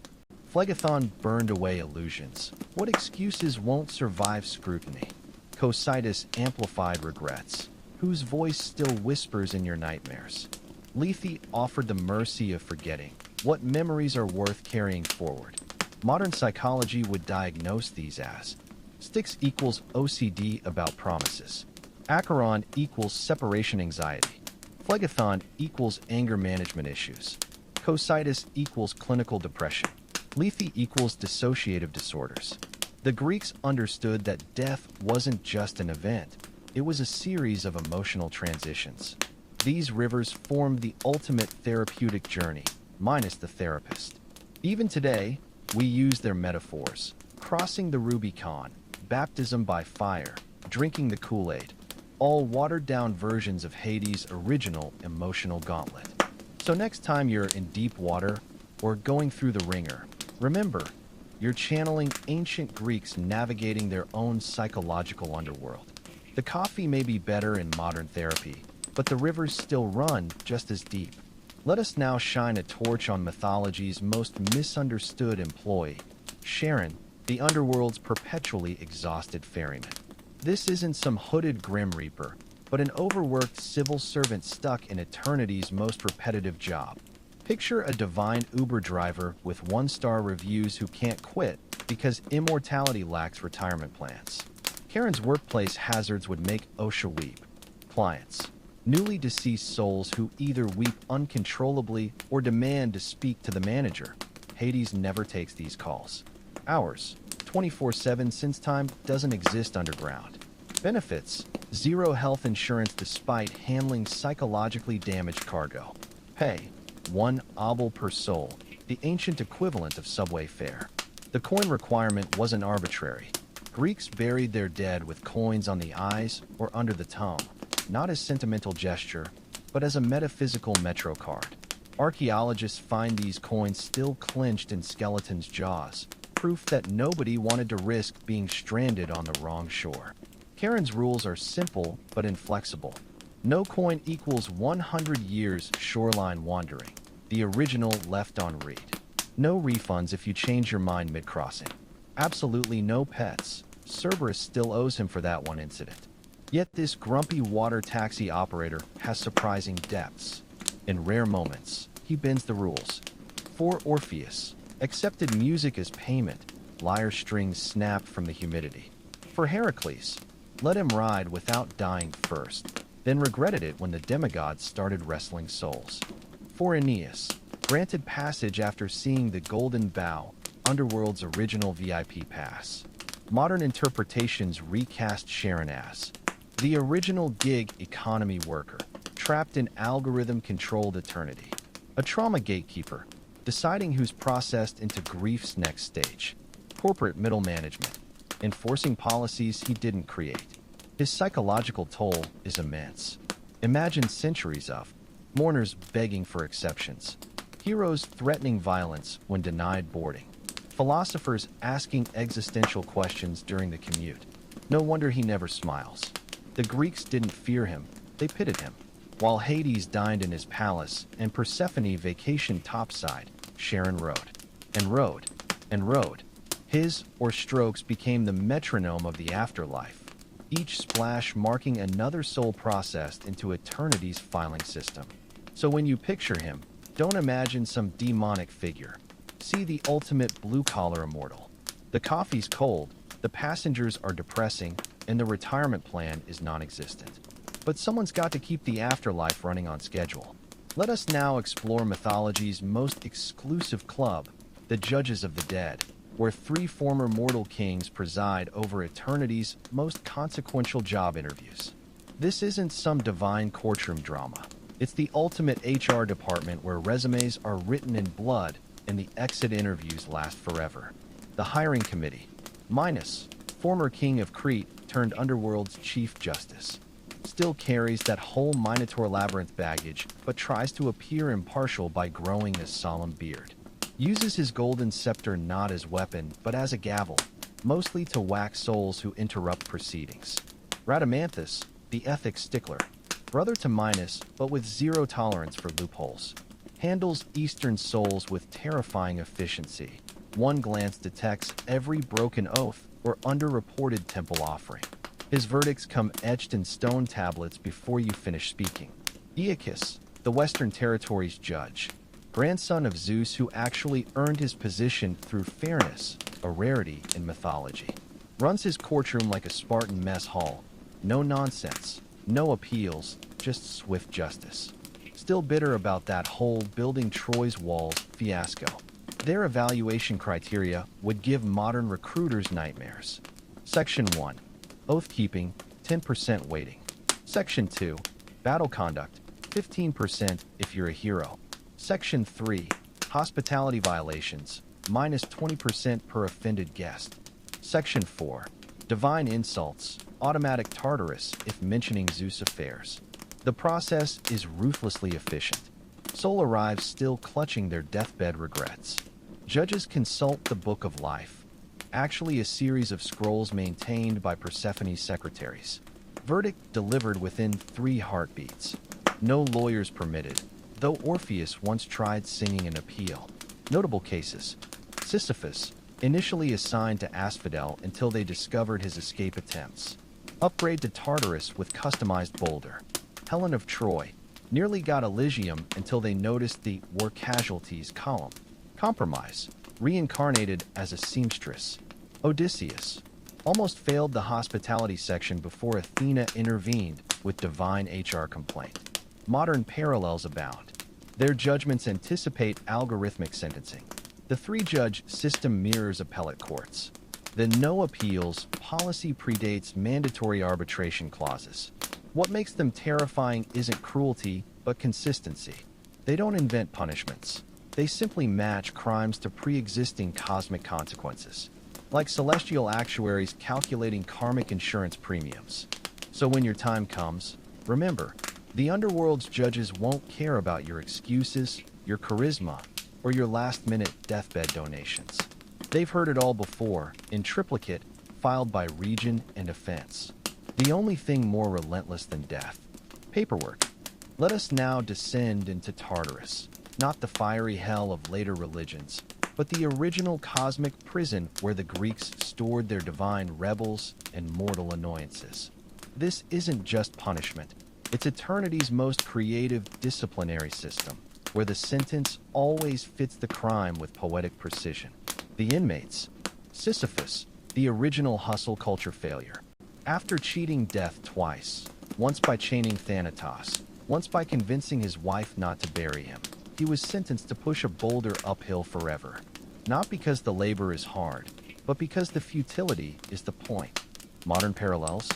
Phlegethon burned away illusions. What excuses won't survive scrutiny? Cocytus amplified regrets. Whose voice still whispers in your nightmares? Lethe offered the mercy of forgetting. What memories are worth carrying forward? Modern psychology would diagnose these as Styx equals OCD about promises. Acheron equals separation anxiety. Phlegethon equals anger management issues. Cocytus equals clinical depression. Lethe equals dissociative disorders. The Greeks understood that death wasn't just an event, it was a series of emotional transitions. These rivers formed the ultimate therapeutic journey, minus the therapist. Even today, we use their metaphors. Crossing the Rubicon, baptism by fire, drinking the Kool-Aid, all watered-down versions of Hades' original emotional gauntlet. So next time you're in deep water or going through the ringer, remember, you're channeling ancient Greeks navigating their own psychological underworld. The coffee may be better in modern therapy, but the rivers still run just as deep. Let us now shine a torch on mythology's most misunderstood employee, Charon, the underworld's perpetually exhausted ferryman. This isn't some hooded Grim Reaper, but an overworked civil servant stuck in eternity's most repetitive job. Picture a divine Uber driver with 1-star reviews who can't quit because immortality lacks retirement plans. Charon's workplace hazards would make OSHA weep. Clients. Newly deceased souls who either weep uncontrollably or demand to speak to the manager. Hades never takes these calls. Hours. 24/7 since time doesn't exist underground. Benefits. 0 health insurance despite handling psychologically damaged cargo. Pay. 1 obol per soul, the ancient equivalent of subway fare. The coin requirement wasn't arbitrary. Greeks buried their dead with coins on the eyes or under the tongue, not as sentimental gesture, but as a metaphysical metro card. Archaeologists find these coins still clenched in skeletons' jaws, proof that nobody wanted to risk being stranded on the wrong shore. Charon's rules are simple but inflexible. No coin equals 100 years shoreline wandering. The original left on read. No refunds if you change your mind mid-crossing. Absolutely no pets. Cerberus still owes him for that one incident. Yet this grumpy water taxi operator has surprising depths. In rare moments, he bends the rules. For Orpheus, accepted music as payment, lyre strings snapped from the humidity. For Heracles, let him ride without dying first, then regretted it when the demigods started wrestling souls. For Aeneas, granted passage after seeing the Golden Bough, Underworld's original VIP pass. Modern interpretations recast Charon as the original gig economy worker, trapped in algorithm-controlled eternity. A trauma gatekeeper, deciding who's processed into grief's next stage. Corporate middle management, enforcing policies he didn't create. His psychological toll is immense. Imagine centuries of mourners begging for exceptions, heroes threatening violence when denied boarding, philosophers asking existential questions during the commute. No wonder he never smiles. The Greeks didn't fear him, they pitied him. While Hades dined in his palace and Persephone vacationed topside, Charon rode, and rode, and rode. His or strokes became the metronome of the afterlife, each splash marking another soul processed into eternity's filing system. So when you picture him, don't imagine some demonic figure. See the ultimate blue-collar immortal. The coffee's cold, the passengers are depressing, and the retirement plan is non-existent. But someone's got to keep the afterlife running on schedule. Let us now explore mythology's most exclusive club, the Judges of the Dead, where 3 former mortal kings preside over eternity's most consequential job interviews. This isn't some divine courtroom drama. It's the ultimate HR department where resumes are written in blood and the exit interviews last forever. The hiring committee, Minos, former king of Crete turned underworld's chief justice, still carries that whole Minotaur labyrinth baggage but tries to appear impartial by growing a solemn beard. Uses his golden scepter not as weapon but as a gavel, mostly to whack souls who interrupt proceedings. Rhadamanthus, the ethics stickler, brother to Minos but with zero tolerance for loopholes, handles Eastern souls with terrifying efficiency. One glance detects every broken oath or underreported temple offering. His verdicts come etched in stone tablets before you finish speaking. Aeacus, the Western Territories judge, grandson of Zeus who actually earned his position through fairness, a rarity in mythology, runs his courtroom like a Spartan mess hall. No nonsense, no appeals, just swift justice. Still bitter about that whole building Troy's walls fiasco. Their evaluation criteria would give modern recruiters nightmares. Section 1. Oath-keeping, 10% weighting. Section 2. Battle conduct, 15% if you're a hero. Section 3. Hospitality violations, minus 20% per offended guest. Section 4. Divine insults, automatic Tartarus if mentioning Zeus affairs. The process is ruthlessly efficient. Soul arrives still clutching their deathbed regrets. Judges consult the Book of Life, actually a series of scrolls maintained by Persephone's secretaries. Verdict delivered within 3 heartbeats. No lawyers permitted, though Orpheus once tried singing an appeal. Notable cases: Sisyphus, initially assigned to Asphodel until they discovered his escape attempts. Upgrade to Tartarus with customized boulder. Helen of Troy, nearly got Elysium until they noticed the war casualties column. Compromise, reincarnated as a seamstress. Odysseus, almost failed the hospitality section before Athena intervened with divine HR complaint. Modern parallels abound. Their judgments anticipate algorithmic sentencing. The 3-judge system mirrors appellate courts. The no appeals policy predates mandatory arbitration clauses. What makes them terrifying isn't cruelty, but consistency. They don't invent punishments. They simply match crimes to pre-existing cosmic consequences, like celestial actuaries calculating karmic insurance premiums. So when your time comes, remember, the underworld's judges won't care about your excuses, your charisma, or your last-minute deathbed donations. They've heard it all before, in triplicate, filed by region and offense. The only thing more relentless than death. Paperwork. Let us now descend into Tartarus, not the fiery hell of later religions, but the original cosmic prison where the Greeks stored their divine rebels and mortal annoyances. This isn't just punishment. It's eternity's most creative disciplinary system, where the sentence always fits the crime with poetic precision. The inmates. Sisyphus, the original hustle culture failure. After cheating death twice, once by chaining Thanatos, once by convincing his wife not to bury him, he was sentenced to push a boulder uphill forever. Not because the labor is hard, but because the futility is the point. Modern parallels.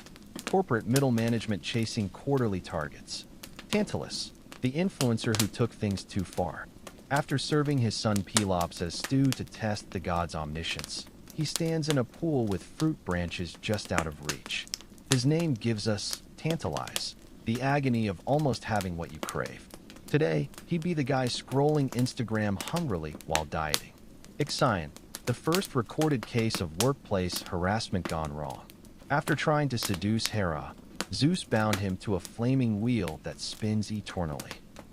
Corporate middle management chasing quarterly targets. Tantalus, the influencer who took things too far. After serving his son Pelops as stew to test the god's omniscience, he stands in a pool with fruit branches just out of reach. His name gives us tantalize, the agony of almost having what you crave. Today, he'd be the guy scrolling Instagram hungrily while dieting. Ixion, the first recorded case of workplace harassment gone wrong. After trying to seduce Hera, Zeus bound him to a flaming wheel that spins eternally.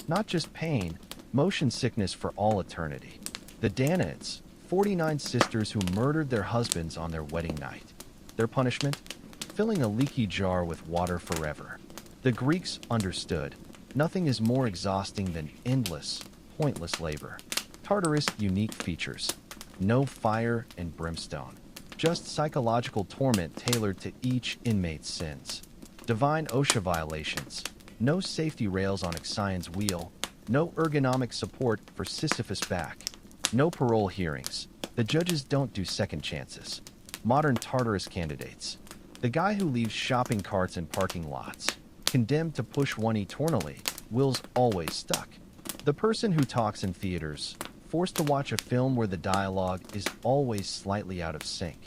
Not just pain, motion sickness for all eternity. The Danaids, 49 sisters who murdered their husbands on their wedding night. Their punishment? Filling a leaky jar with water forever. The Greeks understood. Nothing is more exhausting than endless, pointless labor. Tartarus' unique features. No fire and brimstone. Just psychological torment tailored to each inmate's sins. Divine OSHA violations. No safety rails on Ixion's wheel. No ergonomic support for Sisyphus' back. No parole hearings. The judges don't do second chances. Modern Tartarus candidates. The guy who leaves shopping carts in parking lots. Condemned to push one eternally, will's always stuck. The person who talks in theaters, forced to watch a film where the dialogue is always slightly out of sync.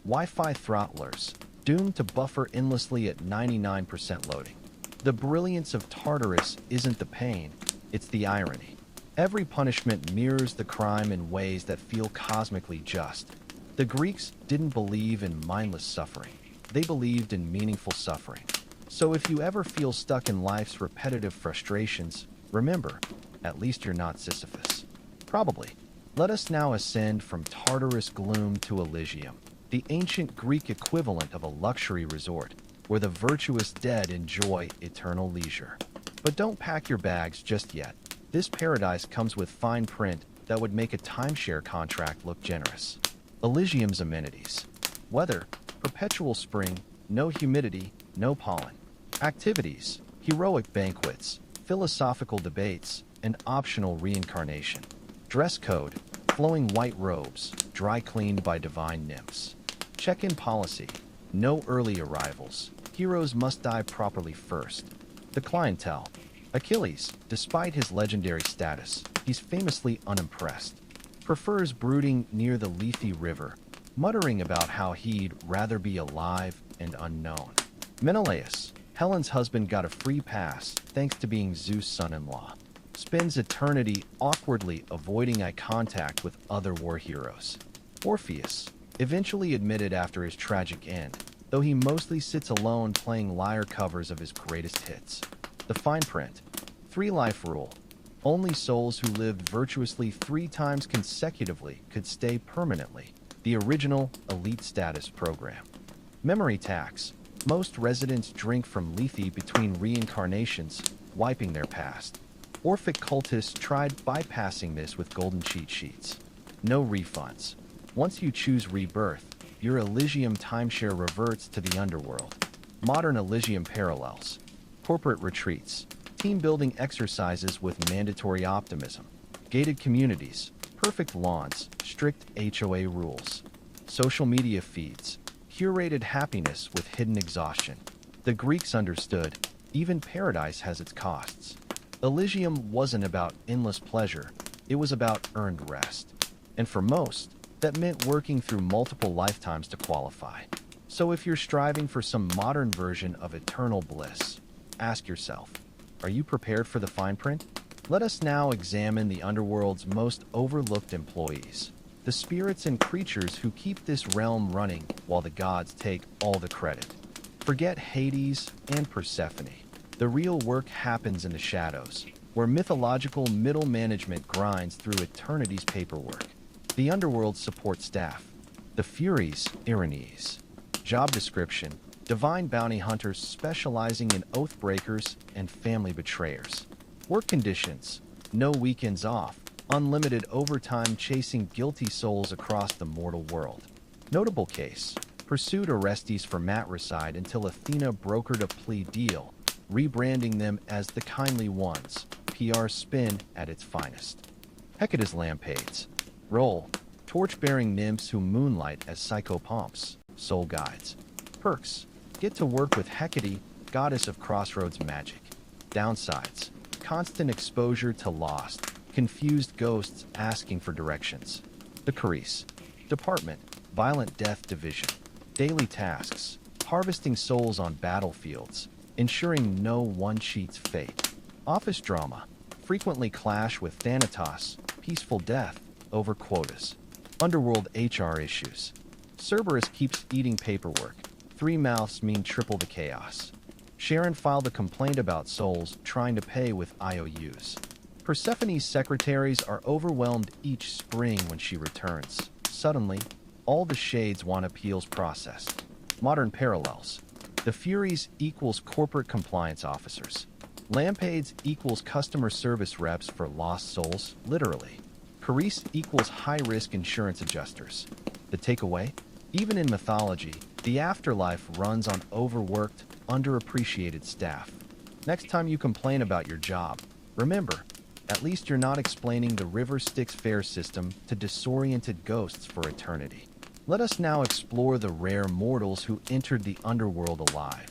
Wi-Fi throttlers, doomed to buffer endlessly at 99% loading. The brilliance of Tartarus isn't the pain, it's the irony. Every punishment mirrors the crime in ways that feel cosmically just. The Greeks didn't believe in mindless suffering. They believed in meaningful suffering. So if you ever feel stuck in life's repetitive frustrations, remember, at least you're not Sisyphus. Probably. Let us now ascend from Tartarus gloom to Elysium, the ancient Greek equivalent of a luxury resort, where the virtuous dead enjoy eternal leisure. But don't pack your bags just yet. This paradise comes with fine print that would make a timeshare contract look generous. Elysium's amenities. Weather, perpetual spring, no humidity, no pollen. Activities, heroic banquets, philosophical debates, and optional reincarnation. Dress code, flowing white robes, dry cleaned by divine nymphs. Check-in policy, no early arrivals. Heroes must die properly first. The clientele. Achilles, despite his legendary status, he's famously unimpressed. Prefers brooding near the Lethe River, muttering about how he'd rather be alive and unknown. Menelaus, Helen's husband, got a free pass thanks to being Zeus' son-in-law. Spends eternity awkwardly avoiding eye contact with other war heroes. Orpheus, eventually admitted after his tragic end, though he mostly sits alone playing lyre covers of his greatest hits. The fine print. 3-life rule. Only souls who lived virtuously 3 times consecutively could stay permanently. The original elite status program. Memory tax. Most residents drink from Lethe between reincarnations, wiping their past. Orphic cultists tried bypassing this with golden cheat sheets. No refunds. Once you choose rebirth, your Elysium timeshare reverts to the underworld. Modern Elysium parallels. Corporate retreats. Team-building exercises with mandatory optimism. Gated communities. Perfect lawns. Strict HOA rules. Social media feeds. Curated happiness with hidden exhaustion. The Greeks understood, even paradise has its costs. Elysium wasn't about endless pleasure, it was about earned rest. And for most, that meant working through multiple lifetimes to qualify. So if you're striving for some modern version of eternal bliss, ask yourself, are you prepared for the fine print? Let us now examine the underworld's most overlooked employees. The spirits and creatures who keep this realm running while the gods take all the credit. Forget Hades and Persephone. The real work happens in the shadows, where mythological middle management grinds through eternity's paperwork. The underworld support staff. The Furies, Erinyes. Job description. Divine bounty hunters specializing in oath breakers and family betrayers. Work conditions. No weekends off. Unlimited overtime chasing guilty souls across the mortal world. Notable case. Pursued Orestes for matricide until Athena brokered a plea deal, rebranding them as the Kindly Ones. PR spin at its finest. Hecate's lampades. Role. Torch-bearing nymphs who moonlight as psychopomps, soul guides. Perks. Get to work with Hecate, goddess of crossroads magic. Downsides. Constant exposure to lost, confused ghosts asking for directions. The Carice Department, Violent Death Division. Daily tasks, harvesting souls on battlefields, ensuring no one cheats fate. Office drama, frequently clash with Thanatos, peaceful death, over quotas. Underworld HR issues. Cerberus keeps eating paperwork. 3 mouths mean triple the chaos. Sharon filed a complaint about souls trying to pay with IOUs. Persephone's secretaries are overwhelmed each spring when she returns. Suddenly, all the shades want appeals processed. Modern parallels. The Furies equals corporate compliance officers. Lampades equals customer service reps for lost souls, literally. Carice equals high-risk insurance adjusters. The takeaway? Even in mythology, the afterlife runs on overworked, underappreciated staff. Next time you complain about your job, remember, at least you're not explaining the River Styx fare system to disoriented ghosts for eternity. Let us now explore the rare mortals who entered the underworld alive,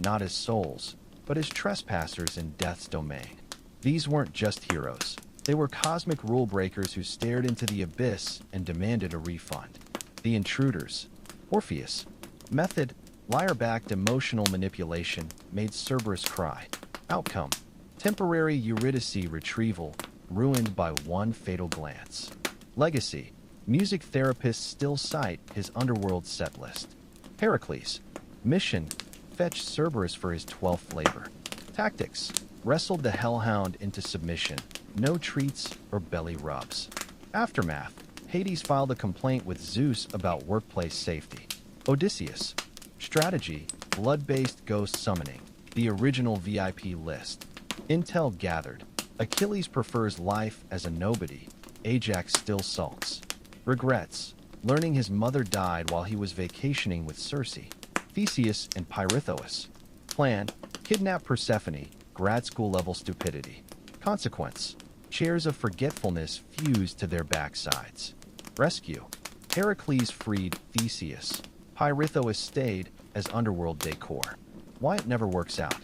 not as souls, but as trespassers in death's domain. These weren't just heroes. They were cosmic rule breakers who stared into the abyss and demanded a refund. The intruders. Orpheus. Method, liar-backed emotional manipulation, made Cerberus cry. Outcome, temporary Eurydice retrieval, ruined by one fatal glance. Legacy, music therapists still cite his underworld set list. Heracles. Mission, fetch Cerberus for his 12th labor. Tactics, wrestled the hellhound into submission, no treats or belly rubs. Aftermath, Hades filed a complaint with Zeus about workplace safety. Odysseus. Strategy, blood-based ghost summoning, the original VIP list. Intel gathered. Achilles prefers life as a nobody. Ajax still sulks. Regrets, learning his mother died while he was vacationing with Circe. Theseus and Pirithous. Plan, kidnap Persephone, grad school level stupidity. Consequence, chairs of forgetfulness fused to their backsides. Rescue, Heracles freed Theseus. Pirithous stayed as underworld decor. Why it never works out.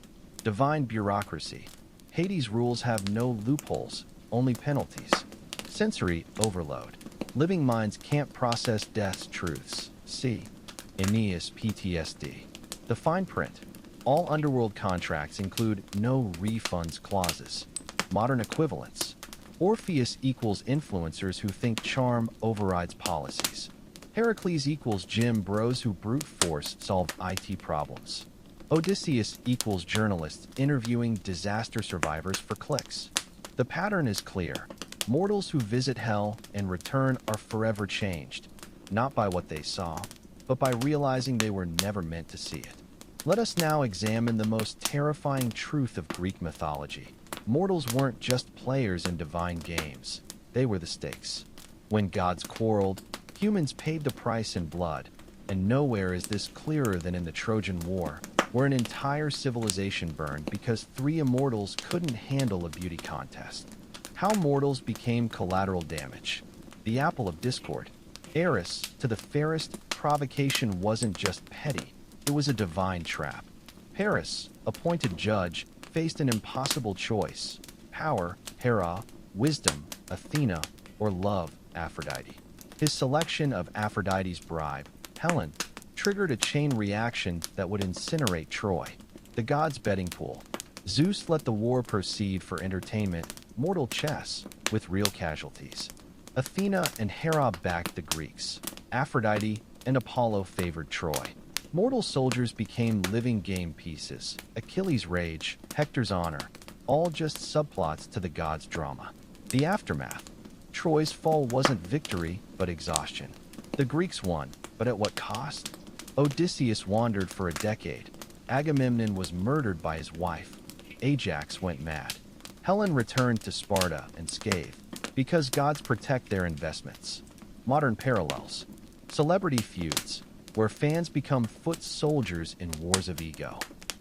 Divine bureaucracy. Hades' rules have no loopholes, only penalties. Sensory overload. Living minds can't process death's truths. See Aeneas PTSD. The fine print. All underworld contracts include no refunds clauses. Modern equivalents. Orpheus equals influencers who think charm overrides policies. Heracles equals gym bros who brute force solve IT problems. Odysseus equals journalists interviewing disaster survivors for clicks. The pattern is clear. Mortals who visit hell and return are forever changed, not by what they saw, but by realizing they were never meant to see it. Let us now examine the most terrifying truth of Greek mythology. Mortals weren't just players in divine games. They were the stakes. When gods quarreled, humans paid the price in blood, and nowhere is this clearer than in the Trojan War, where an entire civilization burned because 3 immortals couldn't handle a beauty contest. How mortals became collateral damage. The apple of discord. Eris, to the fairest, provocation wasn't just petty, it was a divine trap. Paris, appointed judge, faced an impossible choice. Power, Hera, wisdom, Athena, or love, Aphrodite. His selection of Aphrodite's bribe, Helen, triggered a chain reaction that would incinerate Troy. The gods' betting pool. Zeus let the war proceed for entertainment, mortal chess, with real casualties. Athena and Hera backed the Greeks. Aphrodite and Apollo favored Troy. Mortal soldiers became living game pieces. Achilles' rage, Hector's honor, all just subplots to the gods' drama. The aftermath. Troy's fall wasn't victory, but exhaustion. The Greeks won, but at what cost? Odysseus wandered for a decade. Agamemnon was murdered by his wife. Ajax went mad. Helen returned to Sparta and scathed, because gods protect their investments. Modern parallels. Celebrity feuds, where fans become foot soldiers in wars of ego.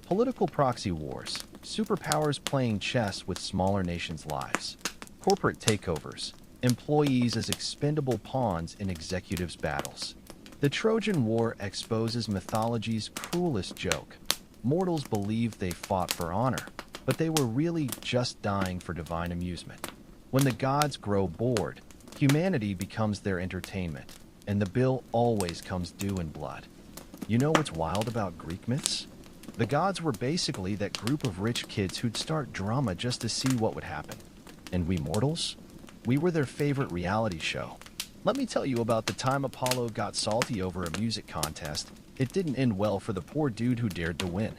Political proxy wars, superpowers playing chess with smaller nations' lives. Corporate takeovers, employees as expendable pawns in executives' battles. The Trojan War exposes mythology's cruelest joke. Mortals believed they fought for honor, but they were really just dying for divine amusement. When the gods grow bored, humanity becomes their entertainment, and the bill always comes due in blood. You know what's wild about Greek myths? The gods were basically that group of rich kids who'd start drama just to see what would happen. And we mortals? We were their favorite reality show. Let me tell you about the time Apollo got salty over a music contest. It didn't end well for the poor dude who dared to win.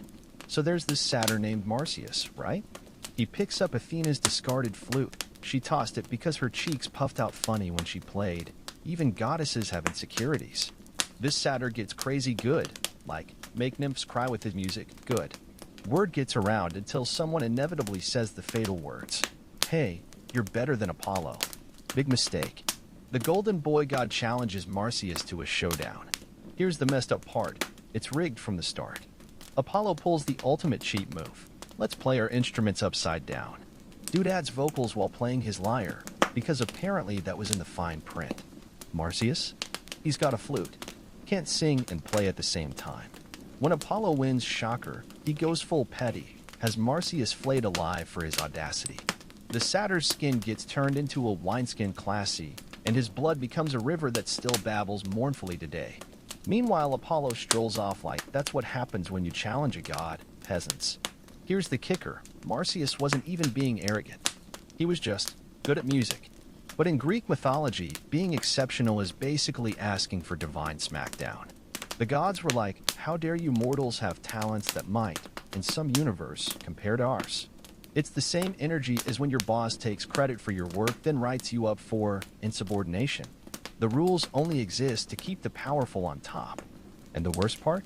So there's this satyr named Marsyas, right? He picks up Athena's discarded flute. She tossed it because her cheeks puffed out funny when she played. Even goddesses have insecurities. This satyr gets crazy good, like make nymphs cry with his music, good. Word gets around until someone inevitably says the fatal words. Hey, you're better than Apollo. Big mistake. The golden boy god challenges Marsyas to a showdown. Here's the messed up part. It's rigged from the start. Apollo pulls the ultimate cheat move. Let's play our instruments upside down. Dude adds vocals while playing his lyre, because apparently that was in the fine print. Marsyas? He's got a flute. Can't sing and play at the same time. When Apollo wins, shocker, he goes full petty, has Marsyas flayed alive for his audacity. The satyr's skin gets turned into a wineskin Class C, and his blood becomes a river that still babbles mournfully today. Meanwhile, Apollo strolls off like that's what happens when you challenge a god, peasants. Here's the kicker. Marsyas wasn't even being arrogant. He was just good at music. But in Greek mythology, being exceptional is basically asking for divine smackdown. The gods were like, how dare you mortals have talents that might, in some universe, compare to ours. It's the same energy as when your boss takes credit for your work then writes you up for insubordination. The rules only exist to keep the powerful on top. And the worst part?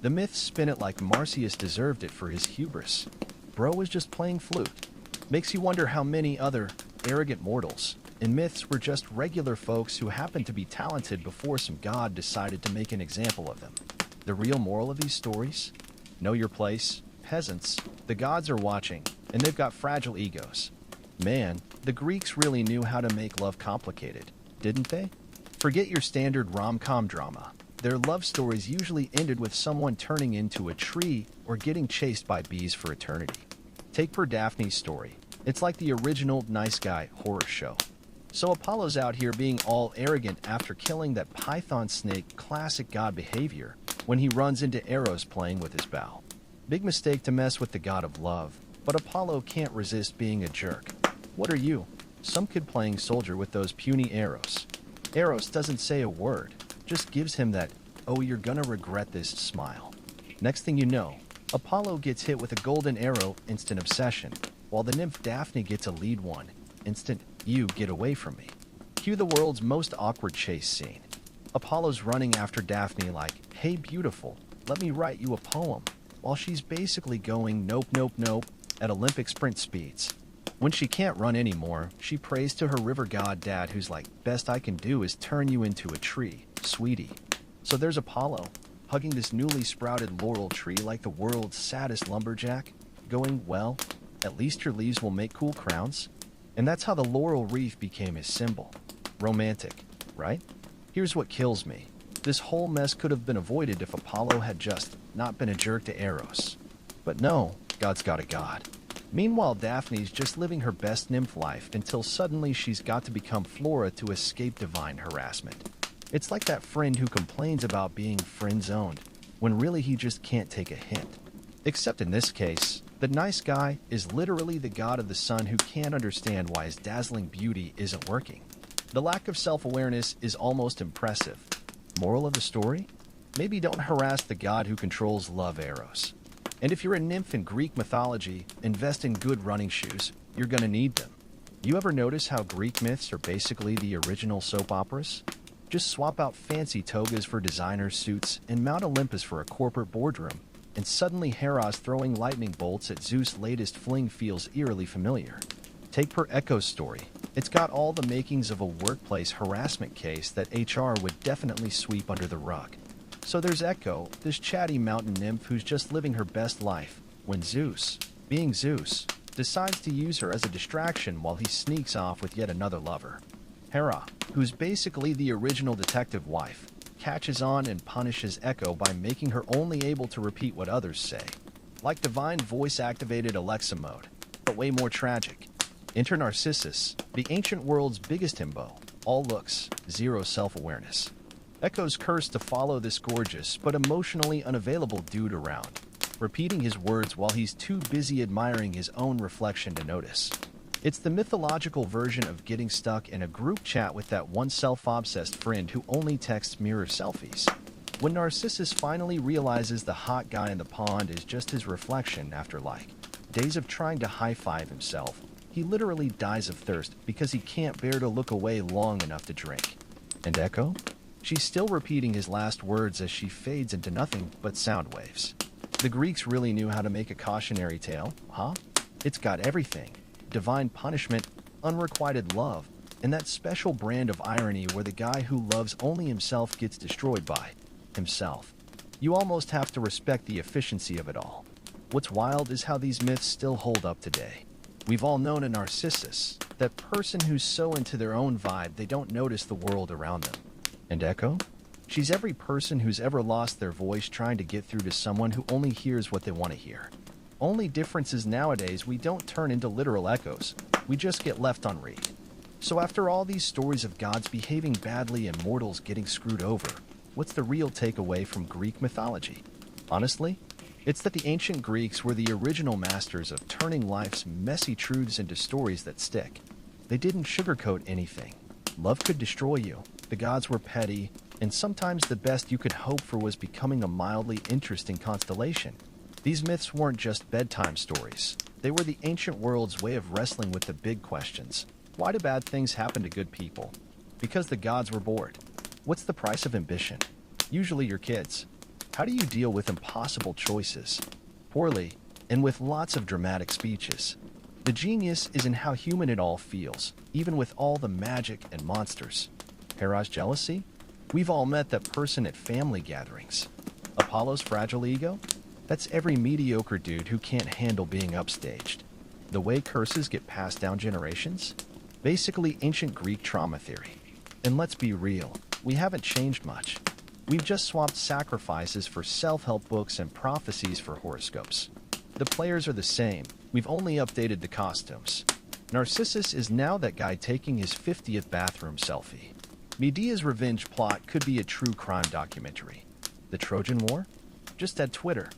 The myths spin it like Marsyas deserved it for his hubris. Bro was just playing flute. Makes you wonder how many other arrogant mortals in myths were just regular folks who happened to be talented before some god decided to make an example of them. The real moral of these stories? Know your place, peasants. The gods are watching, and they've got fragile egos. Man, the Greeks really knew how to make love complicated, didn't they? Forget your standard rom-com drama. Their love stories usually ended with someone turning into a tree or getting chased by bees for eternity. Take Daphne's story. It's like the original nice guy horror show. So Apollo's out here being all arrogant after killing that python snake, classic god behavior, when he runs into Eros playing with his bow. Big mistake to mess with the god of love, but Apollo can't resist being a jerk. What are you? Some kid playing soldier with those puny arrows. Eros doesn't say a word, just gives him that, oh you're gonna regret this smile. Next thing you know, Apollo gets hit with a golden arrow, instant obsession, while the nymph Daphne gets a lead one, instant, you get away from me. Cue the world's most awkward chase scene. Apollo's running after Daphne like, hey beautiful, let me write you a poem, while she's basically going nope nope nope at Olympic sprint speeds. When she can't run anymore, she prays to her river god dad who's like, best I can do is turn you into a tree, sweetie. So there's Apollo, hugging this newly sprouted laurel tree like the world's saddest lumberjack, going, well, at least your leaves will make cool crowns. And that's how the laurel wreath became his symbol. Romantic, right? Here's what kills me. This whole mess could have been avoided if Apollo had just not been a jerk to Eros. But no, God's got a god. Meanwhile, Daphne's just living her best nymph life until suddenly she's got to become Flora to escape divine harassment. It's like that friend who complains about being friend-zoned, when really he just can't take a hint. Except in this case, the nice guy is literally the god of the sun who can't understand why his dazzling beauty isn't working. The lack of self-awareness is almost impressive. Moral of the story? Maybe don't harass the god who controls love arrows. And if you're a nymph in Greek mythology, invest in good running shoes. You're gonna need them. You ever notice how Greek myths are basically the original soap operas? Just swap out fancy togas for designer suits and Mount Olympus for a corporate boardroom, and suddenly Hera's throwing lightning bolts at Zeus' latest fling feels eerily familiar. Take Echo's story. It's got all the makings of a workplace harassment case that HR would definitely sweep under the rug. So there's Echo, this chatty mountain nymph who's just living her best life, when Zeus, being Zeus, decides to use her as a distraction while he sneaks off with yet another lover. Hera, who's basically the original detective wife, catches on and punishes Echo by making her only able to repeat what others say. Like divine voice-activated Alexa mode, but way more tragic. Enter Narcissus, the ancient world's biggest himbo. All looks, zero self-awareness. Echo's cursed to follow this gorgeous but emotionally unavailable dude around, repeating his words while he's too busy admiring his own reflection to notice. It's the mythological version of getting stuck in a group chat with that one self-obsessed friend who only texts mirror selfies. When Narcissus finally realizes the hot guy in the pond is just his reflection after, days of trying to high-five himself, he literally dies of thirst because he can't bear to look away long enough to drink. And Echo? She's still repeating his last words as she fades into nothing but sound waves. The Greeks really knew how to make a cautionary tale, huh? It's got everything. Divine punishment, unrequited love, and that special brand of irony where the guy who loves only himself gets destroyed by himself. You almost have to respect the efficiency of it all. What's wild is how these myths still hold up today. We've all known a Narcissus, that person who's so into their own vibe they don't notice the world around them. And Echo? She's every person who's ever lost their voice trying to get through to someone who only hears what they want to hear. Only difference is nowadays we don't turn into literal echoes, we just get left on read. So after all these stories of gods behaving badly and mortals getting screwed over, what's the real takeaway from Greek mythology? Honestly, it's that the ancient Greeks were the original masters of turning life's messy truths into stories that stick. They didn't sugarcoat anything. Love could destroy you, the gods were petty, and sometimes the best you could hope for was becoming a mildly interesting constellation. These myths weren't just bedtime stories. They were the ancient world's way of wrestling with the big questions. Why do bad things happen to good people? Because the gods were bored. What's the price of ambition? Usually your kids. How do you deal with impossible choices? Poorly, and with lots of dramatic speeches. The genius is in how human it all feels, even with all the magic and monsters. Hera's jealousy? We've all met that person at family gatherings. Apollo's fragile ego? That's every mediocre dude who can't handle being upstaged. The way curses get passed down generations? Basically ancient Greek trauma theory. And let's be real, we haven't changed much. We've just swapped sacrifices for self-help books and prophecies for horoscopes. The players are the same, we've only updated the costumes. Narcissus is now that guy taking his 50th bathroom selfie. Medea's revenge plot could be a true crime documentary. The Trojan War? Just add Twitter.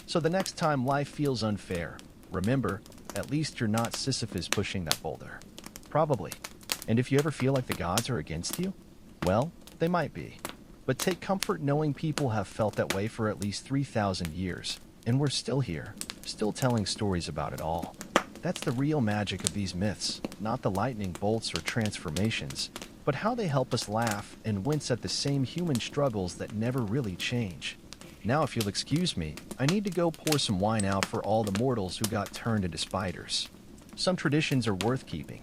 So the next time life feels unfair, remember, at least you're not Sisyphus pushing that boulder. Probably. And if you ever feel like the gods are against you, well, they might be. But take comfort knowing people have felt that way for at least 3,000 years, and we're still here, still telling stories about it all. That's the real magic of these myths, not the lightning bolts or transformations, but how they help us laugh and wince at the same human struggles that never really change. Now, if you'll excuse me, I need to go pour some wine out for all the mortals who got turned into spiders. Some traditions are worth keeping,